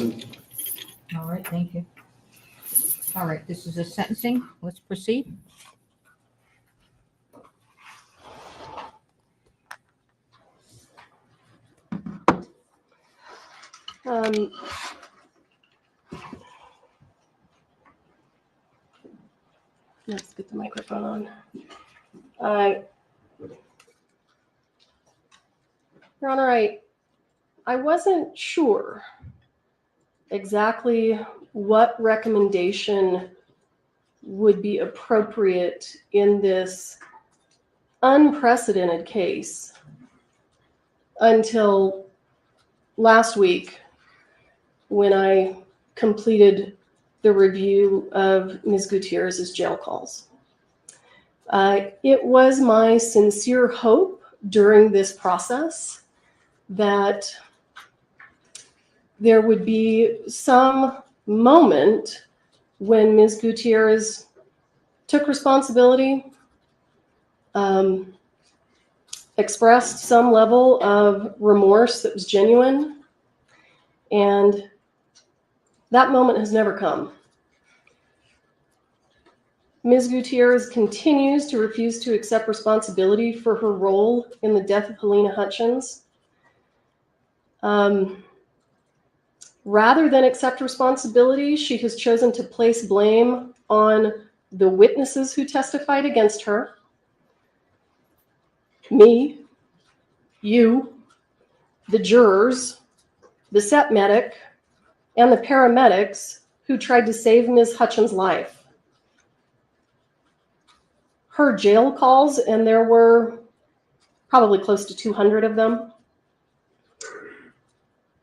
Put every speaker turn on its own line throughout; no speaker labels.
All right, thank you. All right, this is a sentencing. Let's proceed.
Let's get the microphone on. Your Honor, I wasn't sure exactly what recommendation would be appropriate in this unprecedented case until last week when I completed the review of Ms. Gutierrez's jail calls. It was my sincere hope during this process that there would be some moment when Ms. Gutierrez took responsibility, expressed some level of remorse that was genuine, and that moment has never come. Ms. Gutierrez continues to refuse to accept responsibility for her role in the death of Halyna Hutchins. Rather than accept responsibility, she has chosen to place blame on the witnesses who testified against her, me, you, the jurors, the set medic, and the paramedics who tried to save Ms. Hutchins' life. Her jail calls, and there were probably close to 200 of them,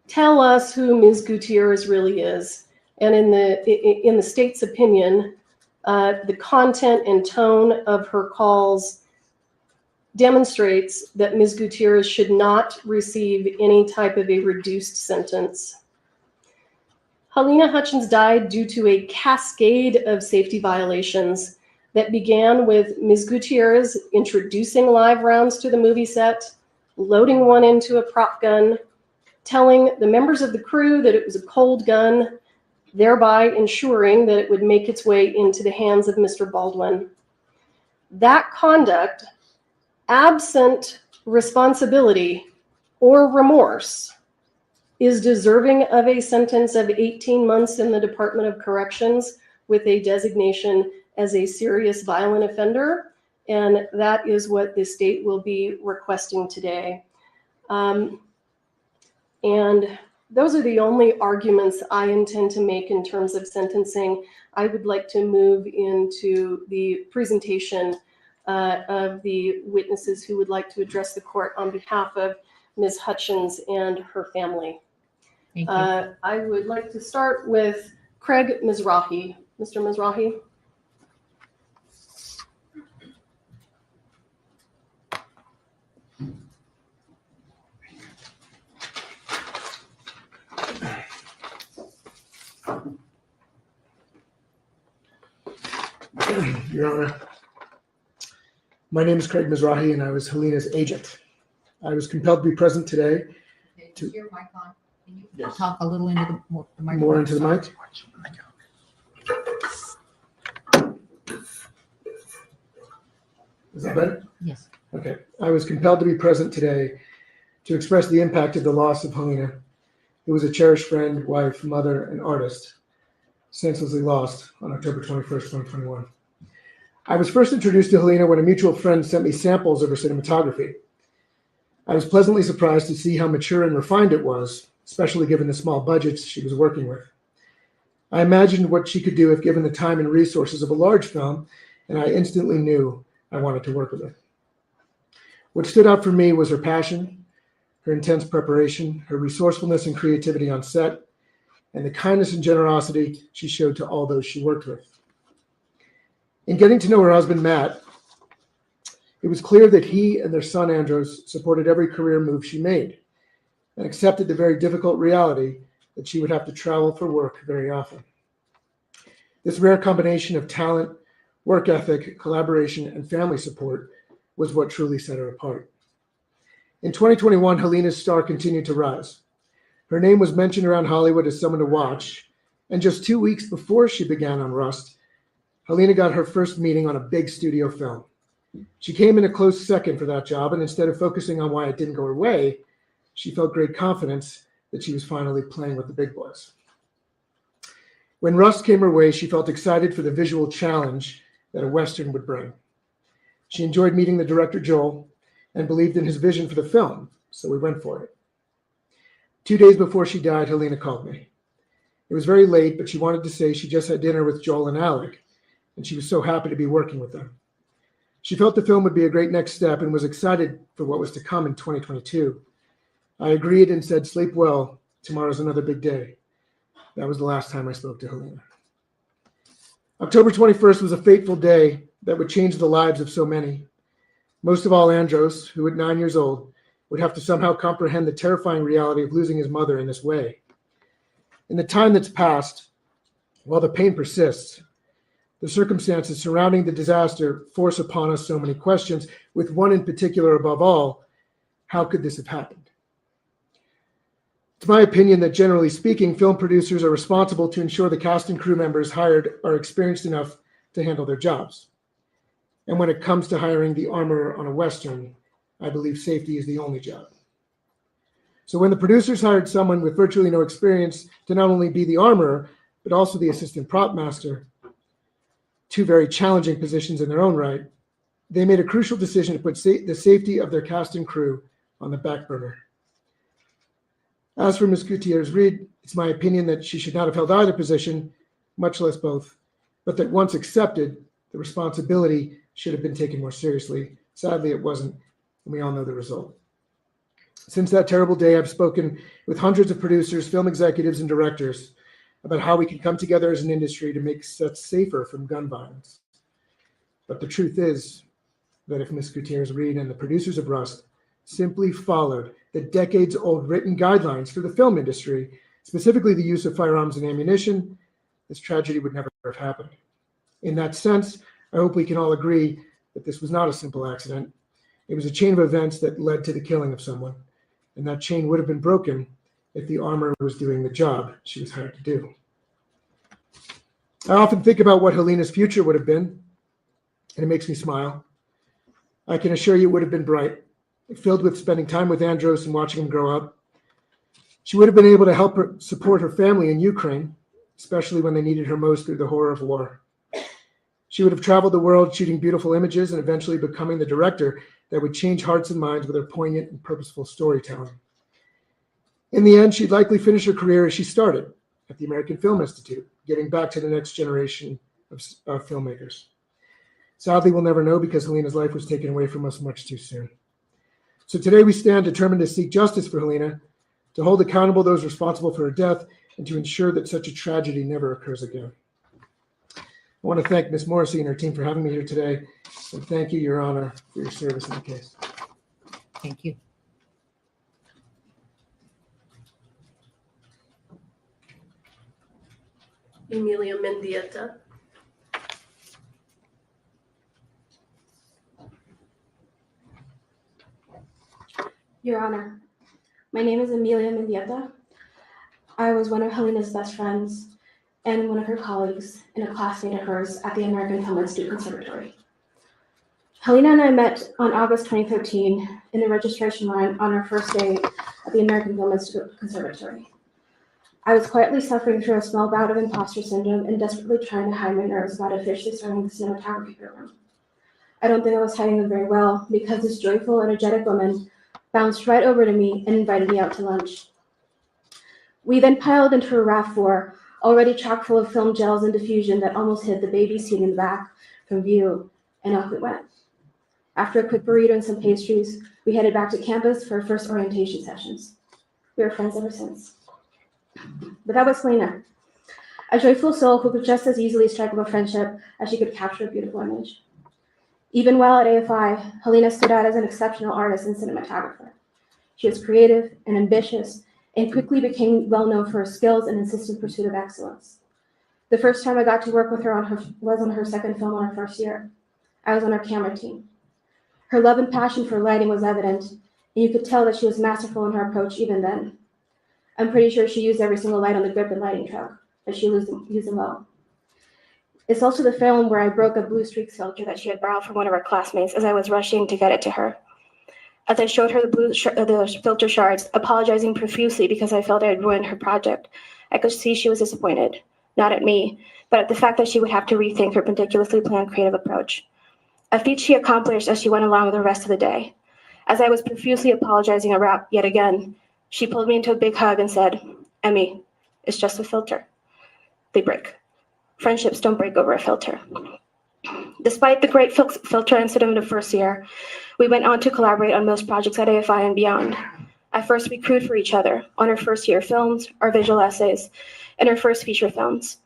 tell us who Ms. Gutierrez really is. And in the state's opinion, the content and tone of her calls demonstrates that Ms. Gutierrez should not receive any type of a reduced sentence. Halyna Hutchins died due to a cascade of safety violations that began with Ms. Gutierrez introducing live rounds to the movie set, loading one into a prop gun, telling the members of the crew that it was a cold gun, thereby ensuring that it would make its way into the hands of Mr. Baldwin. That conduct, absent responsibility or remorse, is deserving of a sentence of 18 months in the Department of Corrections with a designation as a serious violent offender, and that is what the state will be requesting today. And those are the only arguments I intend to make in terms of sentencing. I would like to move into the presentation of the witnesses who would like to address the court on behalf of Ms. Hutchins and her family.
Thank you.
I would like to start with Craig Mizrahi. Mr. Mizrahi.
Your Honor, my name is Craig Mizrahi, and I was Halyna's agent. I was compelled to be present today.
Is your mic on? Can you
Yes.
talk a little into the microphone?
More into the mic. Is that better?
Yes.
Okay. I was compelled to be present today to express the impact of the loss of Halyna, who was a cherished friend, wife, mother, and artist, senselessly lost on October 21st, 2021. I was first introduced to Halyna when a mutual friend sent me samples of her cinematography. I was pleasantly surprised to see how mature and refined it was, especially given the small budgets she was working with. I imagined what she could do if given the time and resources of a large film, and I instantly knew I wanted to work with her. What stood out for me was her passion, her intense preparation, her resourcefulness and creativity on set, and the kindness and generosity she showed to all those she worked with. In getting to know her husband, Matt, it was clear that he and their son, Andros, supported every career move she made and accepted the very difficult reality that she would have to travel for work very often. This rare combination of talent, work ethic, collaboration, and family support was what truly set her apart. In 2021, Halyna's star continued to rise. Her name was mentioned around Hollywood as someone to watch, and just 2 weeks before she began on Rust, Halyna got her first meeting on a big studio film. She came in a close second for that job, and instead of focusing on why it didn't go her way, she felt great confidence that she was finally playing with the big boys. When Rust came her way, she felt excited for the visual challenge that a Western would bring. She enjoyed meeting the director, Joel, and believed in his vision for the film, so we went for it. 2 days before she died, Halyna called me. It was very late, but she wanted to say she just had dinner with Joel and Alec, and she was so happy to be working with them. She felt the film would be a great next step and was excited for what was to come in 2022. I agreed and said, "Sleep well. Tomorrow's another big day." That was the last time I spoke to Halyna. October 21st was a fateful day that would change the lives of so many. Most of all, Andros, who at 9 years old would have to somehow comprehend the terrifying reality of losing his mother in this way. In the time that's passed, while the pain persists, the circumstances surrounding the disaster force upon us so many questions, with one in particular above all: how could this have happened? It's my opinion that, generally speaking, film producers are responsible to ensure the cast and crew members hired are experienced enough to handle their jobs. And when it comes to hiring the armorer on a Western, I believe safety is the only job. So when the producers hired someone with virtually no experience to not only be the armorer, but also the assistant prop master, two very challenging positions in their own right, they made a crucial decision to put the safety of their cast and crew on the back burner. As for Ms. Gutierrez Reed, it's my opinion that she should not have held either position, much less both, but that once accepted, the responsibility should have been taken more seriously. Sadly, it wasn't, and we all know the result. Since that terrible day, I've spoken with hundreds of producers, film executives, and directors about how we can come together as an industry to make sets safer from gun violence. But the truth is that if Ms. Gutierrez Reed and the producers of Rust simply followed the decades-old written guidelines for the film industry, specifically the use of firearms and ammunition, this tragedy would never have happened. In that sense, I hope we can all agree that this was not a simple accident. It was a chain of events that led to the killing of someone, and that chain would have been broken if the armorer was doing the job she was hired to do. I often think about what Halyna's future would have been, and it makes me smile. I can assure you it would have been bright, filled with spending time with Andros and watching him grow up. She would have been able to help her support her family in Ukraine, especially when they needed her most through the horror of war. She would have traveled the world shooting beautiful images and eventually becoming the director that would change hearts and minds with her poignant and purposeful storytelling. In the end, she'd likely finish her career as she started, at the American Film Institute, giving back to the next generation of filmmakers. Sadly, we'll never know because Halyna's life was taken away from us much too soon. So today we stand determined to seek justice for Halyna, to hold accountable those responsible for her death, and to ensure that such a tragedy never occurs again. I want to thank Ms. Morrissey and her team for having me here today, and thank you, Your Honor, for your service in the case.
Thank you.
Emilia Mendieta.
Your Honor, my name is Emilia Mendieta. I was one of Halyna's best friends and one of her colleagues and a classmate of hers at the American Film Institute Conservatory. Halyna and I met on August 2013 in the registration line on our first day at the American Film Institute Conservatory. I was quietly suffering through a small bout of imposter syndrome and desperately trying to hide my nerves about officially starting the cinematography program. I don't think I was hiding them very well because this joyful, energetic woman bounced right over to me and invited me out to lunch. We then piled into a RAV4, already chock full of film gels and diffusion that almost hid the baby seat in the back from view, and off we went. After a quick burrito and some pastries, we headed back to campus for our first orientation sessions. We were friends ever since. But that was Halyna, a joyful soul who could just as easily strike up a friendship as she could capture a beautiful image. Even while at AFI, Halyna stood out as an exceptional artist and cinematographer. She was creative and ambitious and quickly became well known for her skills and insistent pursuit of excellence. The first time I got to work with her was on her second film on her first year. I was on her camera team. Her love and passion for lighting was evident, and you could tell that she was masterful in her approach even then. I'm pretty sure she used every single light on the grip and lighting truck, but she used them well. It's also the film where I broke a Blue Streaks filter that she had borrowed from one of her classmates as I was rushing to get it to her. As I showed her the filter shards, apologizing profusely because I felt I had ruined her project, I could see she was disappointed, not at me, but at the fact that she would have to rethink her meticulously planned creative approach. A feat she accomplished as she went along with the rest of the day. As I was profusely apologizing yet again, she pulled me into a big hug and said, "Emmy, it's just a filter. They break. Friendships don't break over a filter." Despite the great filter incident of the first year, we went on to collaborate on most projects at AFI and beyond. I first we crewed for each other on our first year films, our visual essays, and our first feature films.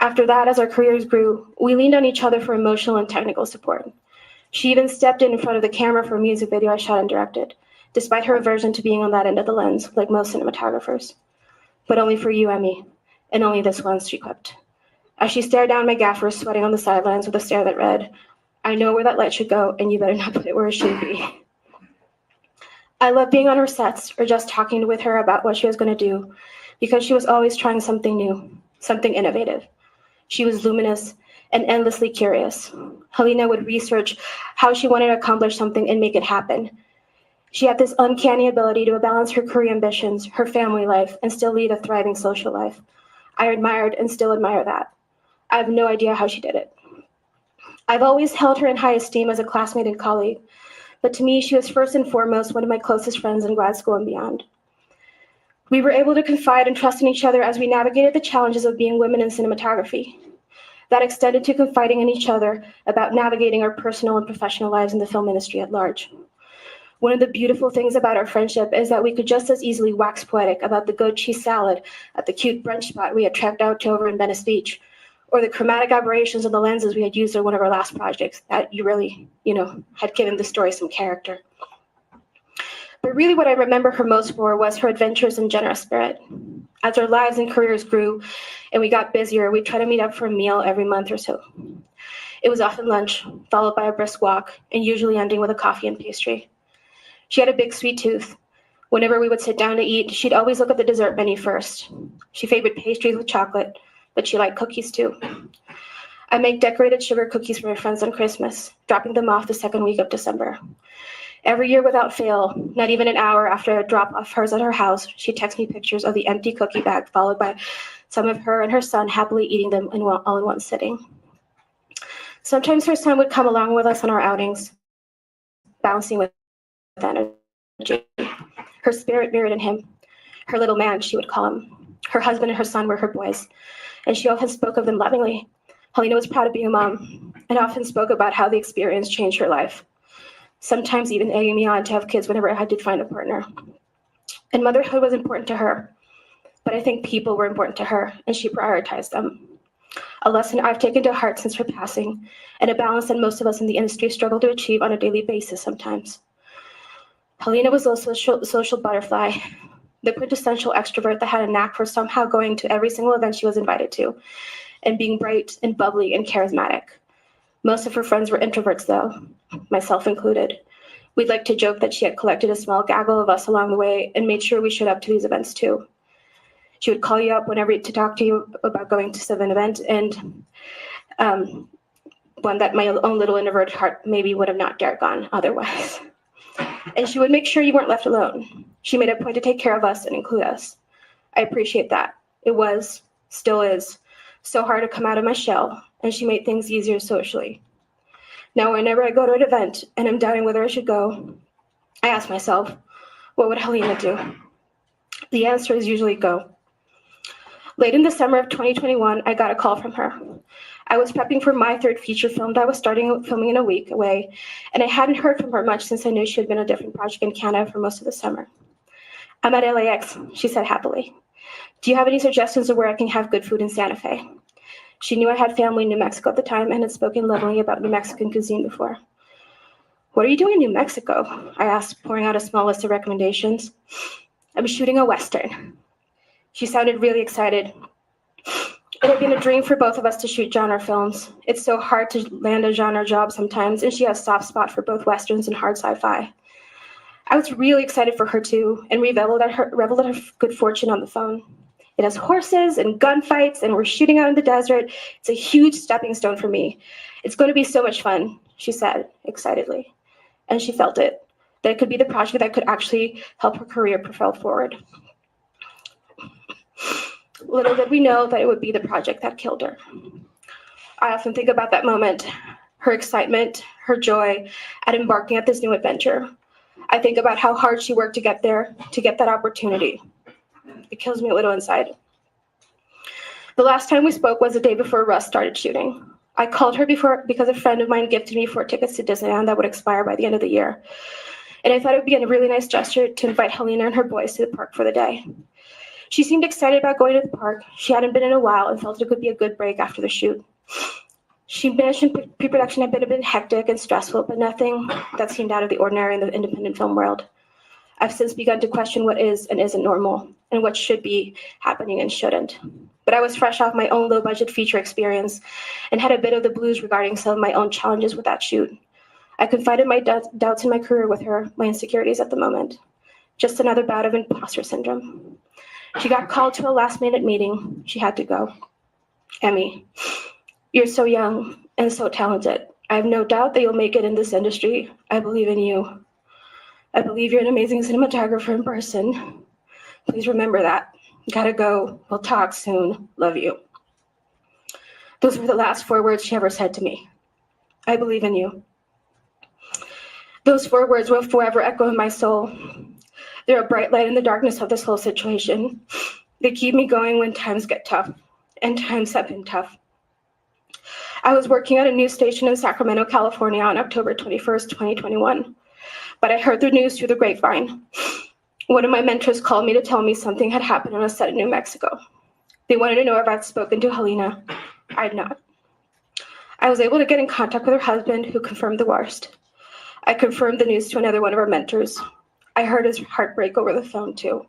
After that, as our careers grew, we leaned on each other for emotional and technical support. She even stepped in front of the camera for a music video I shot and directed, despite her aversion to being on that end of the lens, like most cinematographers. "But only for you, Emmy, and only this once," she quipped, as she stared down my gaffer sweating on the sidelines with a stare that read, "I know where that light should go, and you better not put it where it should be." I loved being on her sets or just talking with her about what she was going to do, because she was always trying something new, something innovative. She was luminous and endlessly curious. Halyna would research how she wanted to accomplish something and make it happen. She had this uncanny ability to balance her career ambitions, her family life, and still lead a thriving social life. I admired and still admire that. I have no idea how she did it. I've always held her in high esteem as a classmate and colleague, but to me, she was first and foremost one of my closest friends in grad school and beyond. We were able to confide and trust in each other as we navigated the challenges of being women in cinematography. That extended to confiding in each other about navigating our personal and professional lives in the film industry at large. One of the beautiful things about our friendship is that we could just as easily wax poetic about the goat cheese salad at the cute brunch spot we had trekked out to over in Venice Beach, or the chromatic aberrations of the lenses we had used on one of our last projects that you really, had given the story some character. But really what I remember her most for was her adventurous and generous spirit. As our lives and careers grew and we got busier, we'd try to meet up for a meal every month or so. It was often lunch, followed by a brisk walk, and usually ending with a coffee and pastry. She had a big sweet tooth. Whenever we would sit down to eat, she'd always look at the dessert menu first. She favored pastries with chocolate, but she liked cookies too. I make decorated sugar cookies for my friends on Christmas, dropping them off the second week of December. Every year without fail, not even an hour after I drop off hers at her house, she texts me pictures of the empty cookie bag, followed by some of her and her son happily eating them all in one sitting. Sometimes her son would come along with us on our outings, bouncing with energy. Her spirit mirrored in him. Her little man, she would call him. Her husband and her son were her boys, and she often spoke of them lovingly. Halyna was proud of being a mom, and often spoke about how the experience changed her life, sometimes even egging me on to have kids whenever I did find a partner. And motherhood was important to her, but I think people were important to her, and she prioritized them. A lesson I've taken to heart since her passing, and a balance that most of us in the industry struggle to achieve on a daily basis sometimes. Halyna was also a social butterfly, the quintessential extrovert that had a knack for somehow going to every single event she was invited to, and being bright and bubbly and charismatic. Most of her friends were introverts, though, myself included. We'd like to joke that she had collected a small gaggle of us along the way and made sure we showed up to these events too. She would call you up whenever to talk to you about going to an event, and one that my own little introverted heart maybe would have not dared gone otherwise. And she would make sure you weren't left alone. She made a point to take care of us and include us. I appreciate that. It was, still is, so hard to come out of my shell, and she made things easier socially. Now, whenever I go to an event and I'm doubting whether I should go, I ask myself, what would Halyna do? The answer is usually go. Late in the summer of 2021, I got a call from her. I was prepping for my third feature film that I was starting filming in a week away, and I hadn't heard from her much since I knew she had been on a different project in Canada for most of the summer. "I'm at LAX," she said happily. "Do you have any suggestions of where I can have good food in Santa Fe?" She knew I had family in New Mexico at the time and had spoken lovingly about New Mexican cuisine before. "What are you doing in New Mexico?" I asked, pouring out a small list of recommendations. "I'm shooting a Western." She sounded really excited. It had been a dream for both of us to shoot genre films. It's so hard to land a genre job sometimes, and she has a soft spot for both Westerns and hard sci-fi. I was really excited for her too, and reveled at her good fortune on the phone. It has horses and gunfights, and we're shooting out in the desert. It's a huge stepping stone for me. It's going to be so much fun, she said excitedly. And she felt it, that it could be the project that could actually help her career propel forward. Little did we know that it would be the project that killed her. I often think about that moment, her excitement, her joy at embarking at this new adventure. I think about how hard she worked to get there, to get that opportunity. It kills me a little inside. The last time we spoke was the day before Russ started shooting. I called her because a friend of mine gifted me 4 tickets to Disneyland that would expire by the end of the year. And I thought it would be a really nice gesture to invite Halyna and her boys to the park for the day. She seemed excited about going to the park. She hadn't been in a while and felt it could be a good break after the shoot. She mentioned pre-production had been a bit hectic and stressful, but nothing that seemed out of the ordinary in the independent film world. I've since begun to question what is and isn't normal, and what should be happening and shouldn't. But I was fresh off my own low-budget feature experience and had a bit of the blues regarding some of my own challenges with that shoot. I confided my doubts in my career with her, my insecurities at the moment. Just another bout of imposter syndrome. She got called to a last-minute meeting. She had to go. Emmy, you're so young and so talented. I have no doubt that you'll make it in this industry. I believe in you. I believe you're an amazing cinematographer in person. Please remember that. Gotta go. We'll talk soon. Love you. Those were the last 4 words she ever said to me. I believe in you. Those 4 words will forever echo in my soul. They're a bright light in the darkness of this whole situation. They keep me going when times get tough, and times have been tough. I was working at a news station in Sacramento, California on October 21st, 2021, but I heard the news through the grapevine. One of my mentors called me to tell me something had happened on a set in New Mexico. They wanted to know if I'd spoken to Halyna. I had not. I was able to get in contact with her husband, who confirmed the worst. I confirmed the news to another one of our mentors. I heard his heart break over the phone, too.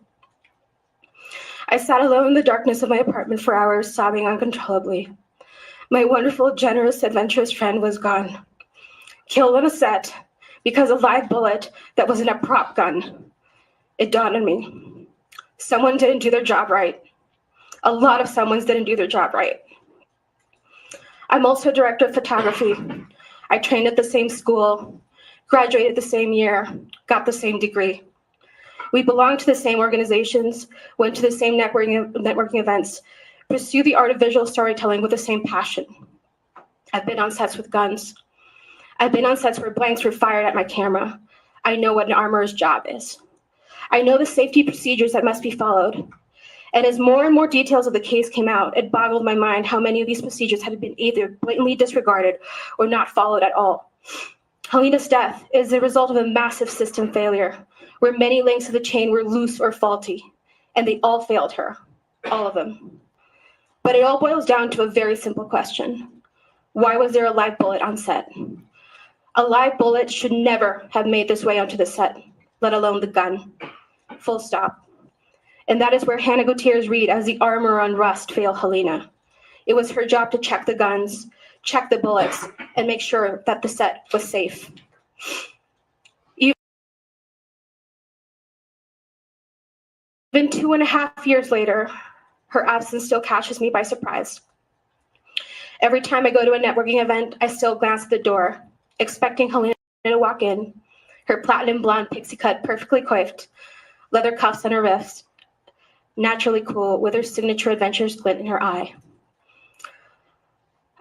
I sat alone in the darkness of my apartment for hours, sobbing uncontrollably. My wonderful, generous, adventurous friend was gone. Killed on a set because a live bullet that was in a prop gun. It dawned on me. Someone didn't do their job right. A lot of someones didn't do their job right. I'm also a director of photography. I trained at the same school, graduated the same year, got the same degree. We belong to the same organizations, went to the same networking events, pursue the art of visual storytelling with the same passion. I've been on sets with guns. I've been on sets where blanks were fired at my camera. I know what an armorer's job is. I know the safety procedures that must be followed. And as more and more details of the case came out, it boggled my mind how many of these procedures had been either blatantly disregarded or not followed at all. Halyna's death is the result of a massive system failure, where many links of the chain were loose or faulty, and they all failed her, all of them. But it all boils down to a very simple question. Why was there a live bullet on set? A live bullet should never have made this way onto the set, let alone the gun. Full stop. And that is where Hannah Gutierrez Reed, as the armorer on Rust, failed Halyna. It was her job to check the guns, check the bullets, and make sure that the set was safe. Even 2.5 years later, her absence still catches me by surprise. Every time I go to a networking event, I still glance at the door, expecting Halyna to walk in, her platinum blonde pixie cut perfectly coiffed, leather cuffs on her wrist, naturally cool with her signature adventurous glint in her eye.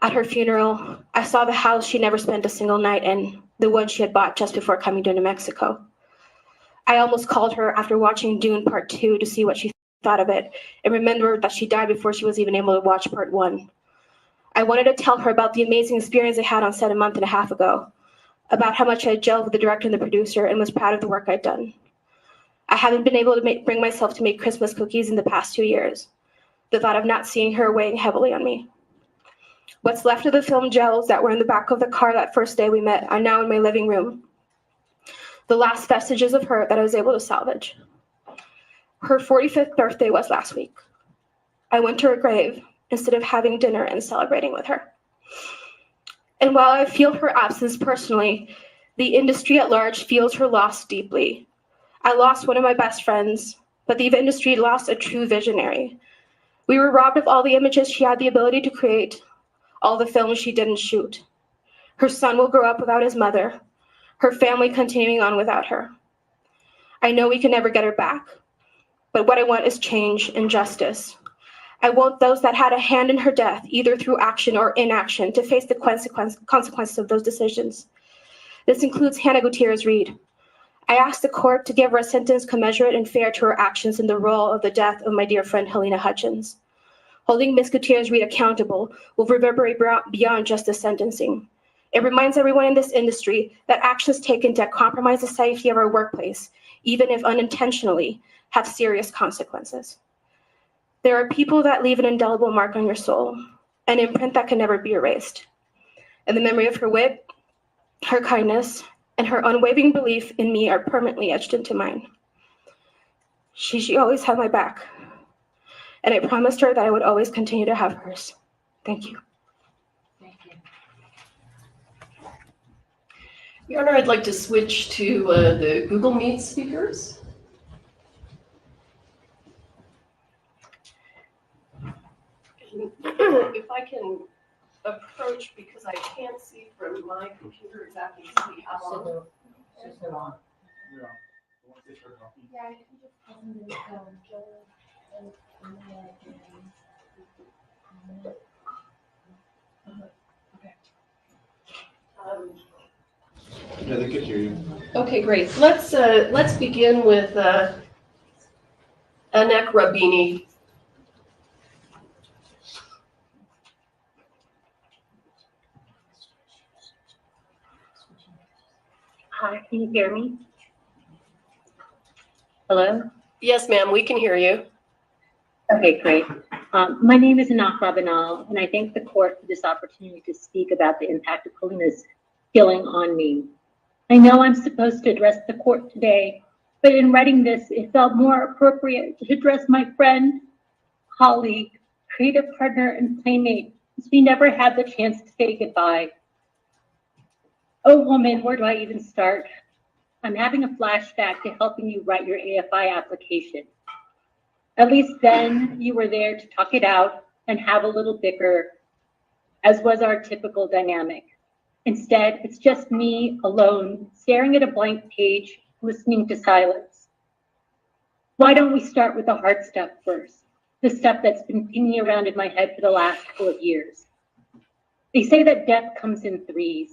At her funeral, I saw the house she never spent a single night in, the one she had bought just before coming to New Mexico. I almost called her after watching Dune Part 2 to see what she thought of it, and remembered that she died before she was even able to watch Part 1. I wanted to tell her about the amazing experience I had on set a month and a half ago, about how much I had gelled with the director and the producer and was proud of the work I'd done. I haven't been able to bring myself to make Christmas cookies in the past 2 years. The thought of not seeing her weighing heavily on me. What's left of the film gels that were in the back of the car that first day we met are now in my living room. The last vestiges of her that I was able to salvage. Her 45th birthday was last week. I went to her grave instead of having dinner and celebrating with her. And while I feel her absence personally, the industry at large feels her loss deeply. I lost one of my best friends, but the industry lost a true visionary. We were robbed of all the images she had the ability to create, all the films she didn't shoot. Her son will grow up without his mother, her family continuing on without her. I know we can never get her back, but what I want is change and justice. I want those that had a hand in her death, either through action or inaction, to face the consequences of those decisions. This includes Halyna Gutierrez Reed. I asked the court to give her a sentence commensurate and fair to her actions in the role of the death of my dear friend Halyna Hutchins. Holding Ms. Gutierrez Reed accountable will reverberate beyond just the sentencing. It reminds everyone in this industry that actions taken to compromise the safety of our workplace, even if unintentionally, have serious consequences. There are people that leave an indelible mark on your soul, an imprint that can never be erased. And the memory of her wit, her kindness, and her unwavering belief in me are permanently etched into mine. She always had my back, and I promised her that I would always continue to have hers. Thank you.
Thank you.
Your Honor, I'd like to switch to the Google Meet speakers. If I can approach, because I can't see from my computer exactly how long.
Yeah, they could hear you.
Okay, great. Let's begin with Anek Rabini.
Hi, can you hear me? Hello?
Yes, ma'am, we can hear you.
Okay, great. My name is Anak Rabinal, and I thank the court for this opportunity to speak about the impact of Halyna's killing on me. I know I'm supposed to address the court today, but in writing this, it felt more appropriate to address my friend, colleague, creative partner, and playmate, since we never had the chance to say goodbye. Oh woman, where do I even start? I'm having a flashback to helping you write your AFI application. At least then you were there to talk it out and have a little bicker, as was our typical dynamic. Instead, it's just me alone, staring at a blank page, listening to silence. Why don't we start with the hard stuff first? The stuff that's been pinging around in my head for the last couple of years. They say that death comes in threes.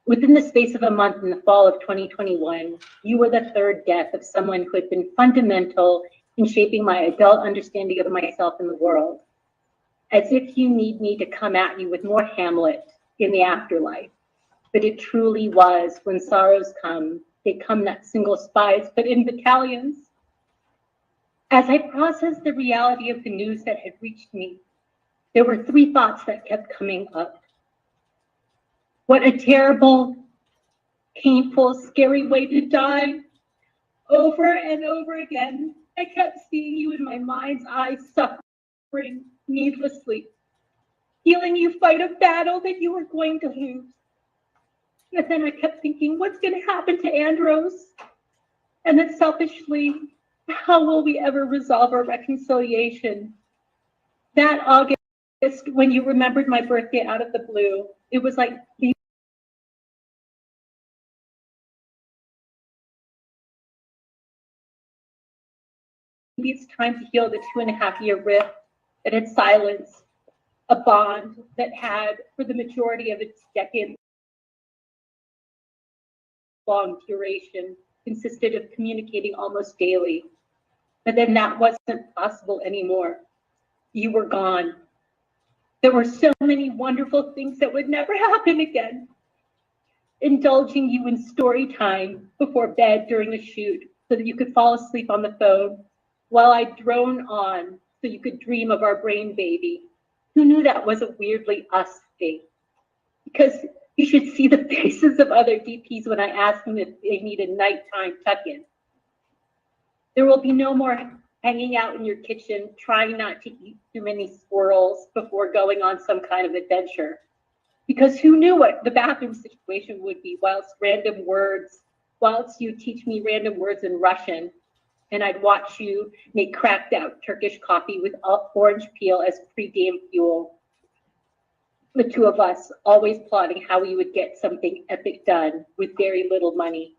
Within the space of a month in the fall of 2021, you were the third death of someone who had been fundamental in shaping my adult understanding of myself and the world. As if you need me to come at you with more Hamlet in the afterlife. But it truly was, when sorrows come, they come not single spies, but in battalions. As I processed the reality of the news that had reached me, there were three thoughts that kept coming up. What a terrible, painful, scary way to die. Over and over again, I kept seeing you in my mind's eye suffering needlessly, feeling you fight a battle that you were going to lose. And then I kept thinking, what's going to happen to Andros? And then selfishly, how will we ever resolve our reconciliation? That August, when you remembered my birthday out of the blue, it was like maybe it's time to heal the 2.5-year rift that had silenced a bond that had, for the majority of its decade-long duration, consisted of communicating almost daily. But then that wasn't possible anymore. You were gone. There were so many wonderful things that would never happen again. Indulging you in story time before bed during a shoot so that you could fall asleep on the phone while I drone on so you could dream of our brain baby. Who knew that was a weirdly us thing? Because you should see the faces of other DPs when I ask them if they need a nighttime tuck-in. There will be no more hanging out in your kitchen, trying not to eat too many squirrels before going on some kind of adventure. Because who knew what the bathroom situation would be, whilst random words whilst you teach me random words in Russian, and I'd watch you make cracked out Turkish coffee with orange peel as pre-game fuel. The two of us always plotting how we would get something epic done with very little money,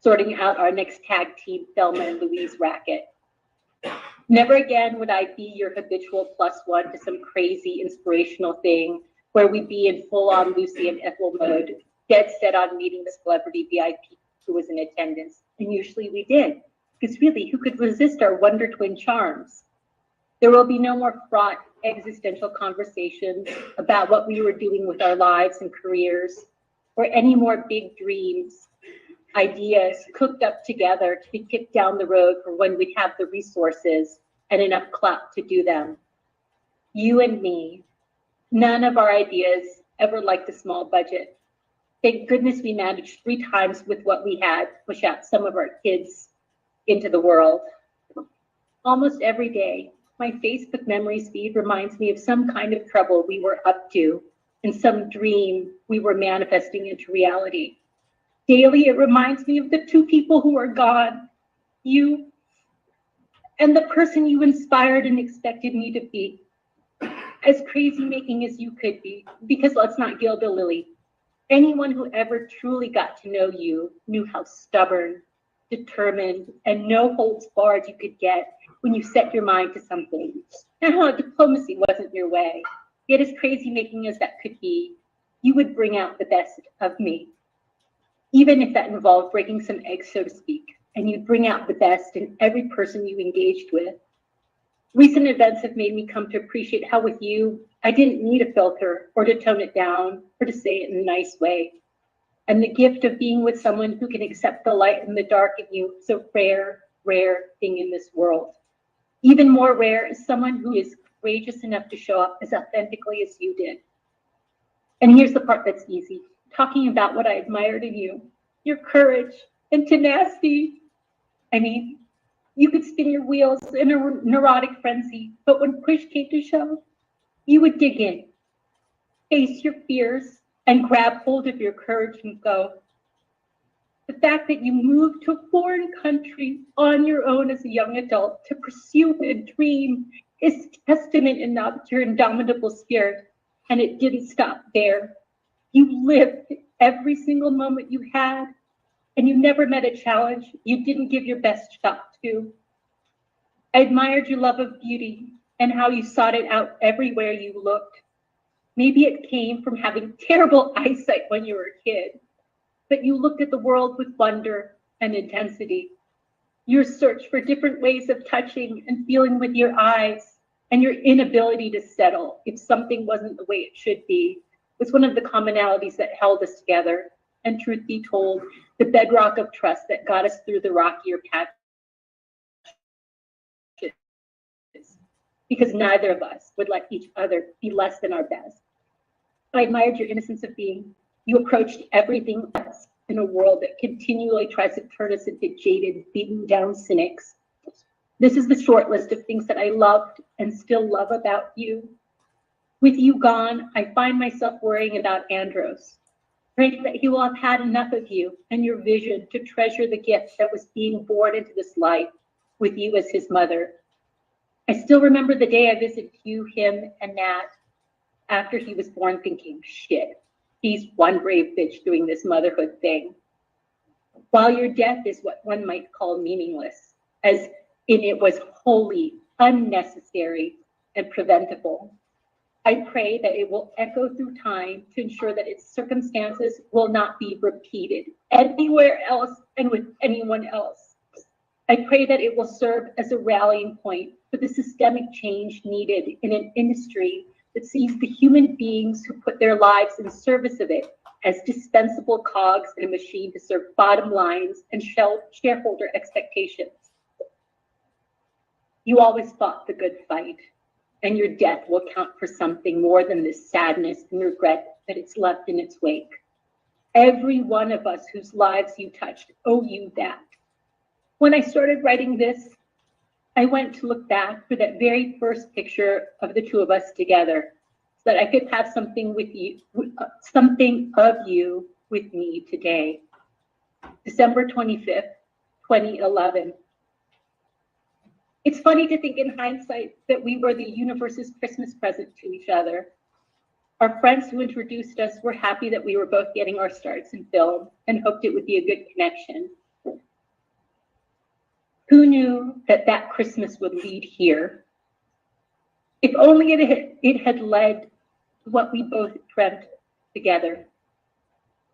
sorting out our next tag team Thelma and Louise racket. Never again would I be your habitual +1 to some crazy inspirational thing where we'd be in full-on Lucy and Ethel mode, dead set on meeting the celebrity VIP who was in attendance. And usually we did, because really, who could resist our Wonder Twin charms? There will be no more fraught existential conversations about what we were doing with our lives and careers, or any more big dreams, ideas cooked up together to be kicked down the road for when we'd have the resources and enough clout to do them. You and me, none of our ideas ever liked a small budget. Thank goodness we managed 3 times with what we had to push out some of our kids into the world. Almost every day, my Facebook memories feed reminds me of some kind of trouble we were up to and some dream we were manifesting into reality. Daily, it reminds me of the 2 people who are gone, you and the person you inspired and expected me to be. As crazy making as you could be, because let's not gild the lily. Anyone who ever truly got to know you knew how stubborn, determined, and no holds barred you could get when you set your mind to something, and how diplomacy wasn't your way. Yet as crazy making as that could be, you would bring out the best of me. Even if that involved breaking some eggs, so to speak, and you'd bring out the best in every person you engaged with. Recent events have made me come to appreciate how with you, I didn't need a filter or to tone it down or to say it in a nice way. And the gift of being with someone who can accept the light and the dark in you is a rare, rare thing in this world. Even more rare is someone who is courageous enough to show up as authentically as you did. And here's the part that's easy, talking about what I admired in you, your courage and tenacity. I mean, you could spin your wheels in a neurotic frenzy, but when push came to shove, you would dig in, face your fears, and grab hold of your courage and go. The fact that you moved to a foreign country on your own as a young adult to pursue a dream is testament enough to your indomitable spirit, and it didn't stop there. You lived every single moment you had, and you never met a challenge you didn't give your best shot to. I admired your love of beauty and how you sought it out everywhere you looked. Maybe it came from having terrible eyesight when you were a kid, but you looked at the world with wonder and intensity. Your search for different ways of touching and feeling with your eyes, and your inability to settle if something wasn't the way it should be, was one of the commonalities that held us together, and truth be told, the bedrock of trust that got us through the rockier patches, because neither of us would let each other be less than our best. I admired your innocence of being. You approached everything else in a world that continually tries to turn us into jaded, beaten down cynics. This is the short list of things that I loved and still love about you. With you gone, I find myself worrying about Andros, praying that he will have had enough of you and your vision to treasure the gift that was being born into this life with you as his mother. I still remember the day I visited you, him, and Nat after he was born, thinking, shit, he's one brave bitch doing this motherhood thing. While your death is what one might call meaningless, as in it was wholly unnecessary and preventable, I pray that it will echo through time to ensure that its circumstances will not be repeated anywhere else and with anyone else. I pray that it will serve as a rallying point for the systemic change needed in an industry that sees the human beings who put their lives in service of it as dispensable cogs in a machine to serve bottom lines and shareholder expectations. You always fought the good fight, and your death will count for something more than the sadness and regret that it's left in its wake. Every one of us whose lives you touched owe you that. When I started writing this, I went to look back for that very first picture of the two of us together, so that I could have something with you, something of you with me today. December 25th, 2011. It's funny to think in hindsight that we were the universe's Christmas present to each other. Our friends who introduced us were happy that we were both getting our starts in film and hoped it would be a good connection. Who knew that that Christmas would lead here? If only it had led to what we both dreamt together.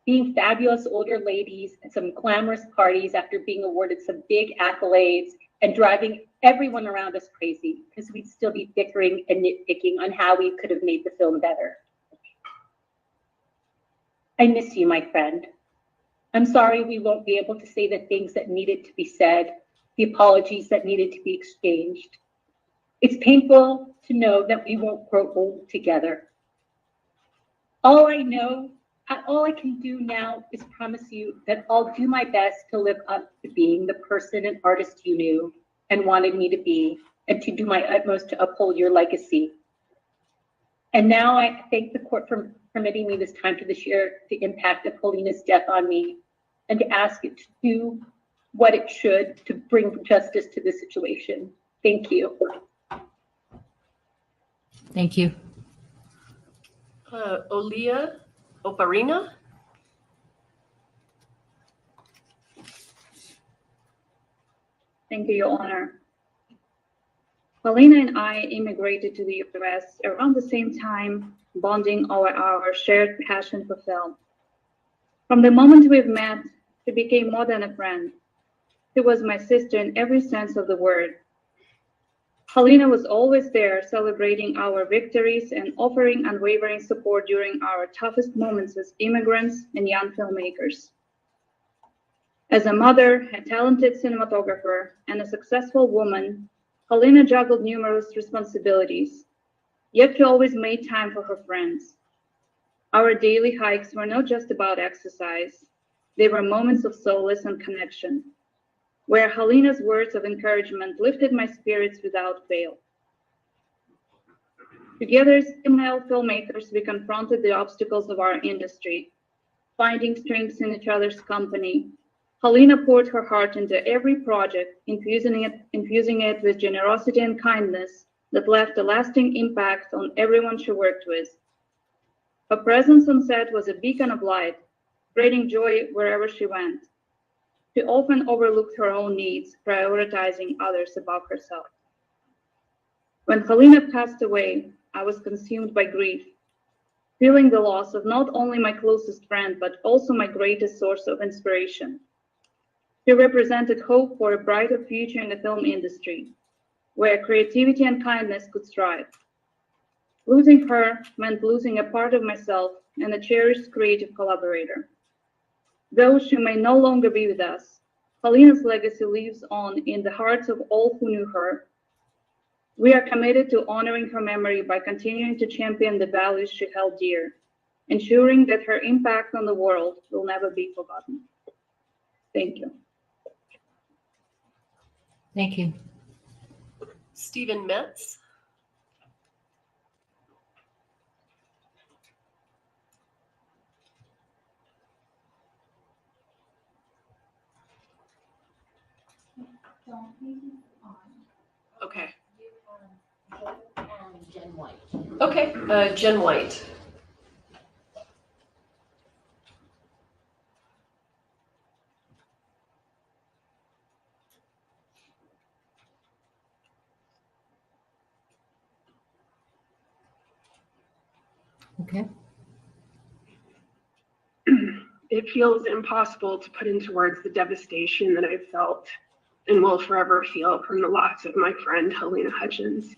Being fabulous older ladies at some glamorous parties after being awarded some big accolades and driving everyone around us crazy because we'd still be bickering and nitpicking on how we could have made the film better. I miss you, my friend. I'm sorry we won't be able to say the things that needed to be said, the apologies that needed to be exchanged. It's painful to know that we won't grow old together. All I can do now is promise you that I'll do my best to live up to being the person and artist you knew and wanted me to be, and to do my utmost to uphold your legacy. And now I thank the court for permitting me this time to share the impact of Halyna's death on me and to ask it to do what it should to bring justice to the situation. Thank you.
Thank you.
Olia Oparina.
Thank you, Your Honor. Halyna and I immigrated to the US around the same time, bonding over our shared passion for film. From the moment we've met, she became more than a friend. She was my sister in every sense of the word. Halyna was always there, celebrating our victories and offering unwavering support during our toughest moments as immigrants and young filmmakers. As a mother, a talented cinematographer, and a successful woman, Halyna juggled numerous responsibilities, yet she always made time for her friends. Our daily hikes were not just about exercise. They were moments of solace and connection, where Halyna's words of encouragement lifted my spirits without fail. Together as female filmmakers, we confronted the obstacles of our industry, finding strengths in each other's company. Halyna poured her heart into every project, infusing it with generosity and kindness that left a lasting impact on everyone she worked with. Her presence on set was a beacon of light, spreading joy wherever she went. She often overlooked her own needs, prioritizing others above herself. When Halyna passed away, I was consumed by grief, feeling the loss of not only my closest friend, but also my greatest source of inspiration. She represented hope for a brighter future in the film industry, where creativity and kindness could thrive. Losing her meant losing a part of myself and a cherished creative collaborator. Though she may no longer be with us, Halyna's legacy lives on in the hearts of all who knew her. We are committed to honoring her memory by continuing to champion the values she held dear, ensuring that her impact on the world will never be forgotten. Thank you.
Thank you.
Stephen Metz. Okay.
Jen White.
Okay, Jen White.
Okay.
It feels impossible to put into words the devastation that I've felt and will forever feel from the loss of my friend Halyna Hutchins,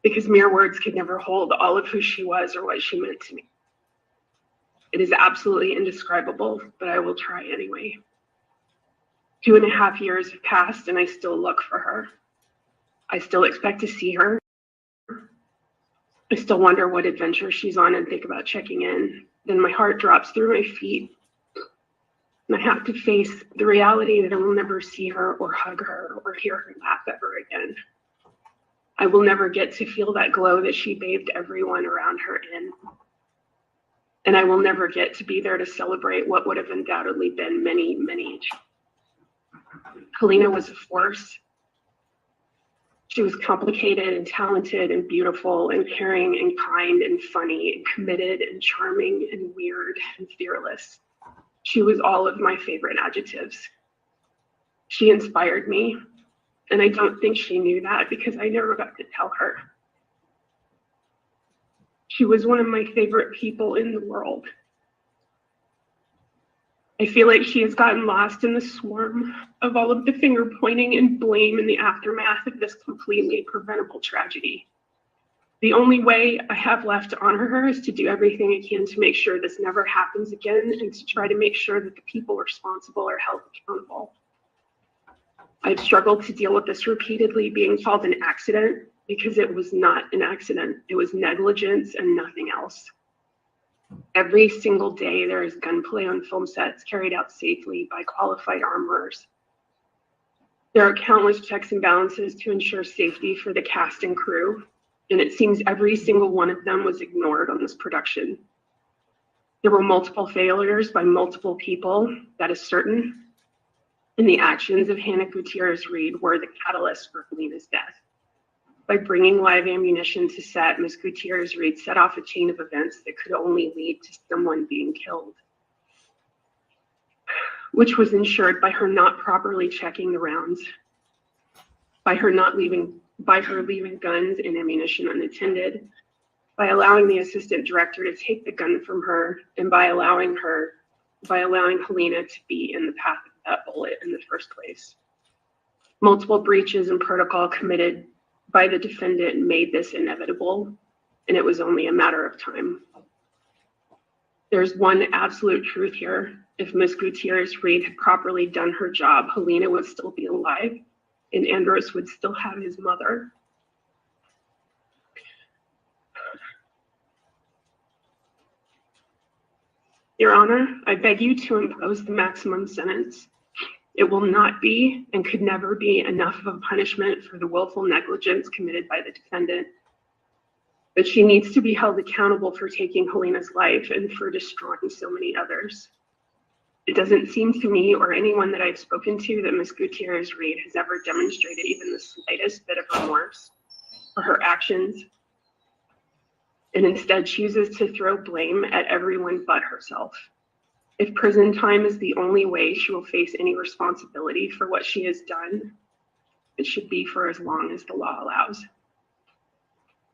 because mere words could never hold all of who she was or what she meant to me. It is absolutely indescribable, but I will try anyway. 2.5 years have passed and I still look for her. I still expect to see her. I still wonder what adventure she's on and think about checking in. Then my heart drops through my feet. And I have to face the reality that I will never see her or hug her or hear her laugh ever again. I will never get to feel that glow that she bathed everyone around her in. and I will never get to be there to celebrate what would have undoubtedly been many, many. Halyna was a force. She was complicated and talented and beautiful and caring and kind and funny and committed and charming and weird and fearless. She was all of my favorite adjectives. She inspired me, and I don't think she knew that because I never got to tell her. She was one of my favorite people in the world. I feel like she has gotten lost in the swarm of all of the finger pointing and blame in the aftermath of this completely preventable tragedy. The only way I have left to honor her is to do everything I can to make sure this never happens again and to try to make sure that the people responsible are held accountable. I've struggled to deal with this repeatedly being called an accident because it was not an accident. It was negligence and nothing else. Every single day there is gunplay on film sets carried out safely by qualified armorers. There are countless checks and balances to ensure safety for the cast and crew, and it seems every single one of them was ignored on this production. There were multiple failures by multiple people, that is certain, and the actions of Halyna Gutierrez Reed were the catalyst for Halyna's death. By bringing live ammunition to set, Ms. Gutierrez Reed set off a chain of events that could only lead to someone being killed, which was ensured by her not properly checking the rounds, by her leaving guns and ammunition unattended, by allowing the assistant director to take the gun from her, and by allowing Halyna to be in the path of that bullet in the first place. Multiple breaches in protocol committed by the defendant made this inevitable, and it was only a matter of time. There's one absolute truth here. If Ms. Gutierrez Reed had properly done her job, Halyna would still be alive, and Andros would still have his mother. Your Honor, I beg you to impose the maximum sentence. It will not be and could never be enough of a punishment for the willful negligence committed by the defendant. But she needs to be held accountable for taking Halyna's life and for destroying so many others. It doesn't seem to me or anyone that I've spoken to that Ms. Gutierrez Reed has ever demonstrated even the slightest bit of remorse for her actions, and instead chooses to throw blame at everyone but herself. If prison time is the only way she will face any responsibility for what she has done, it should be for as long as the law allows.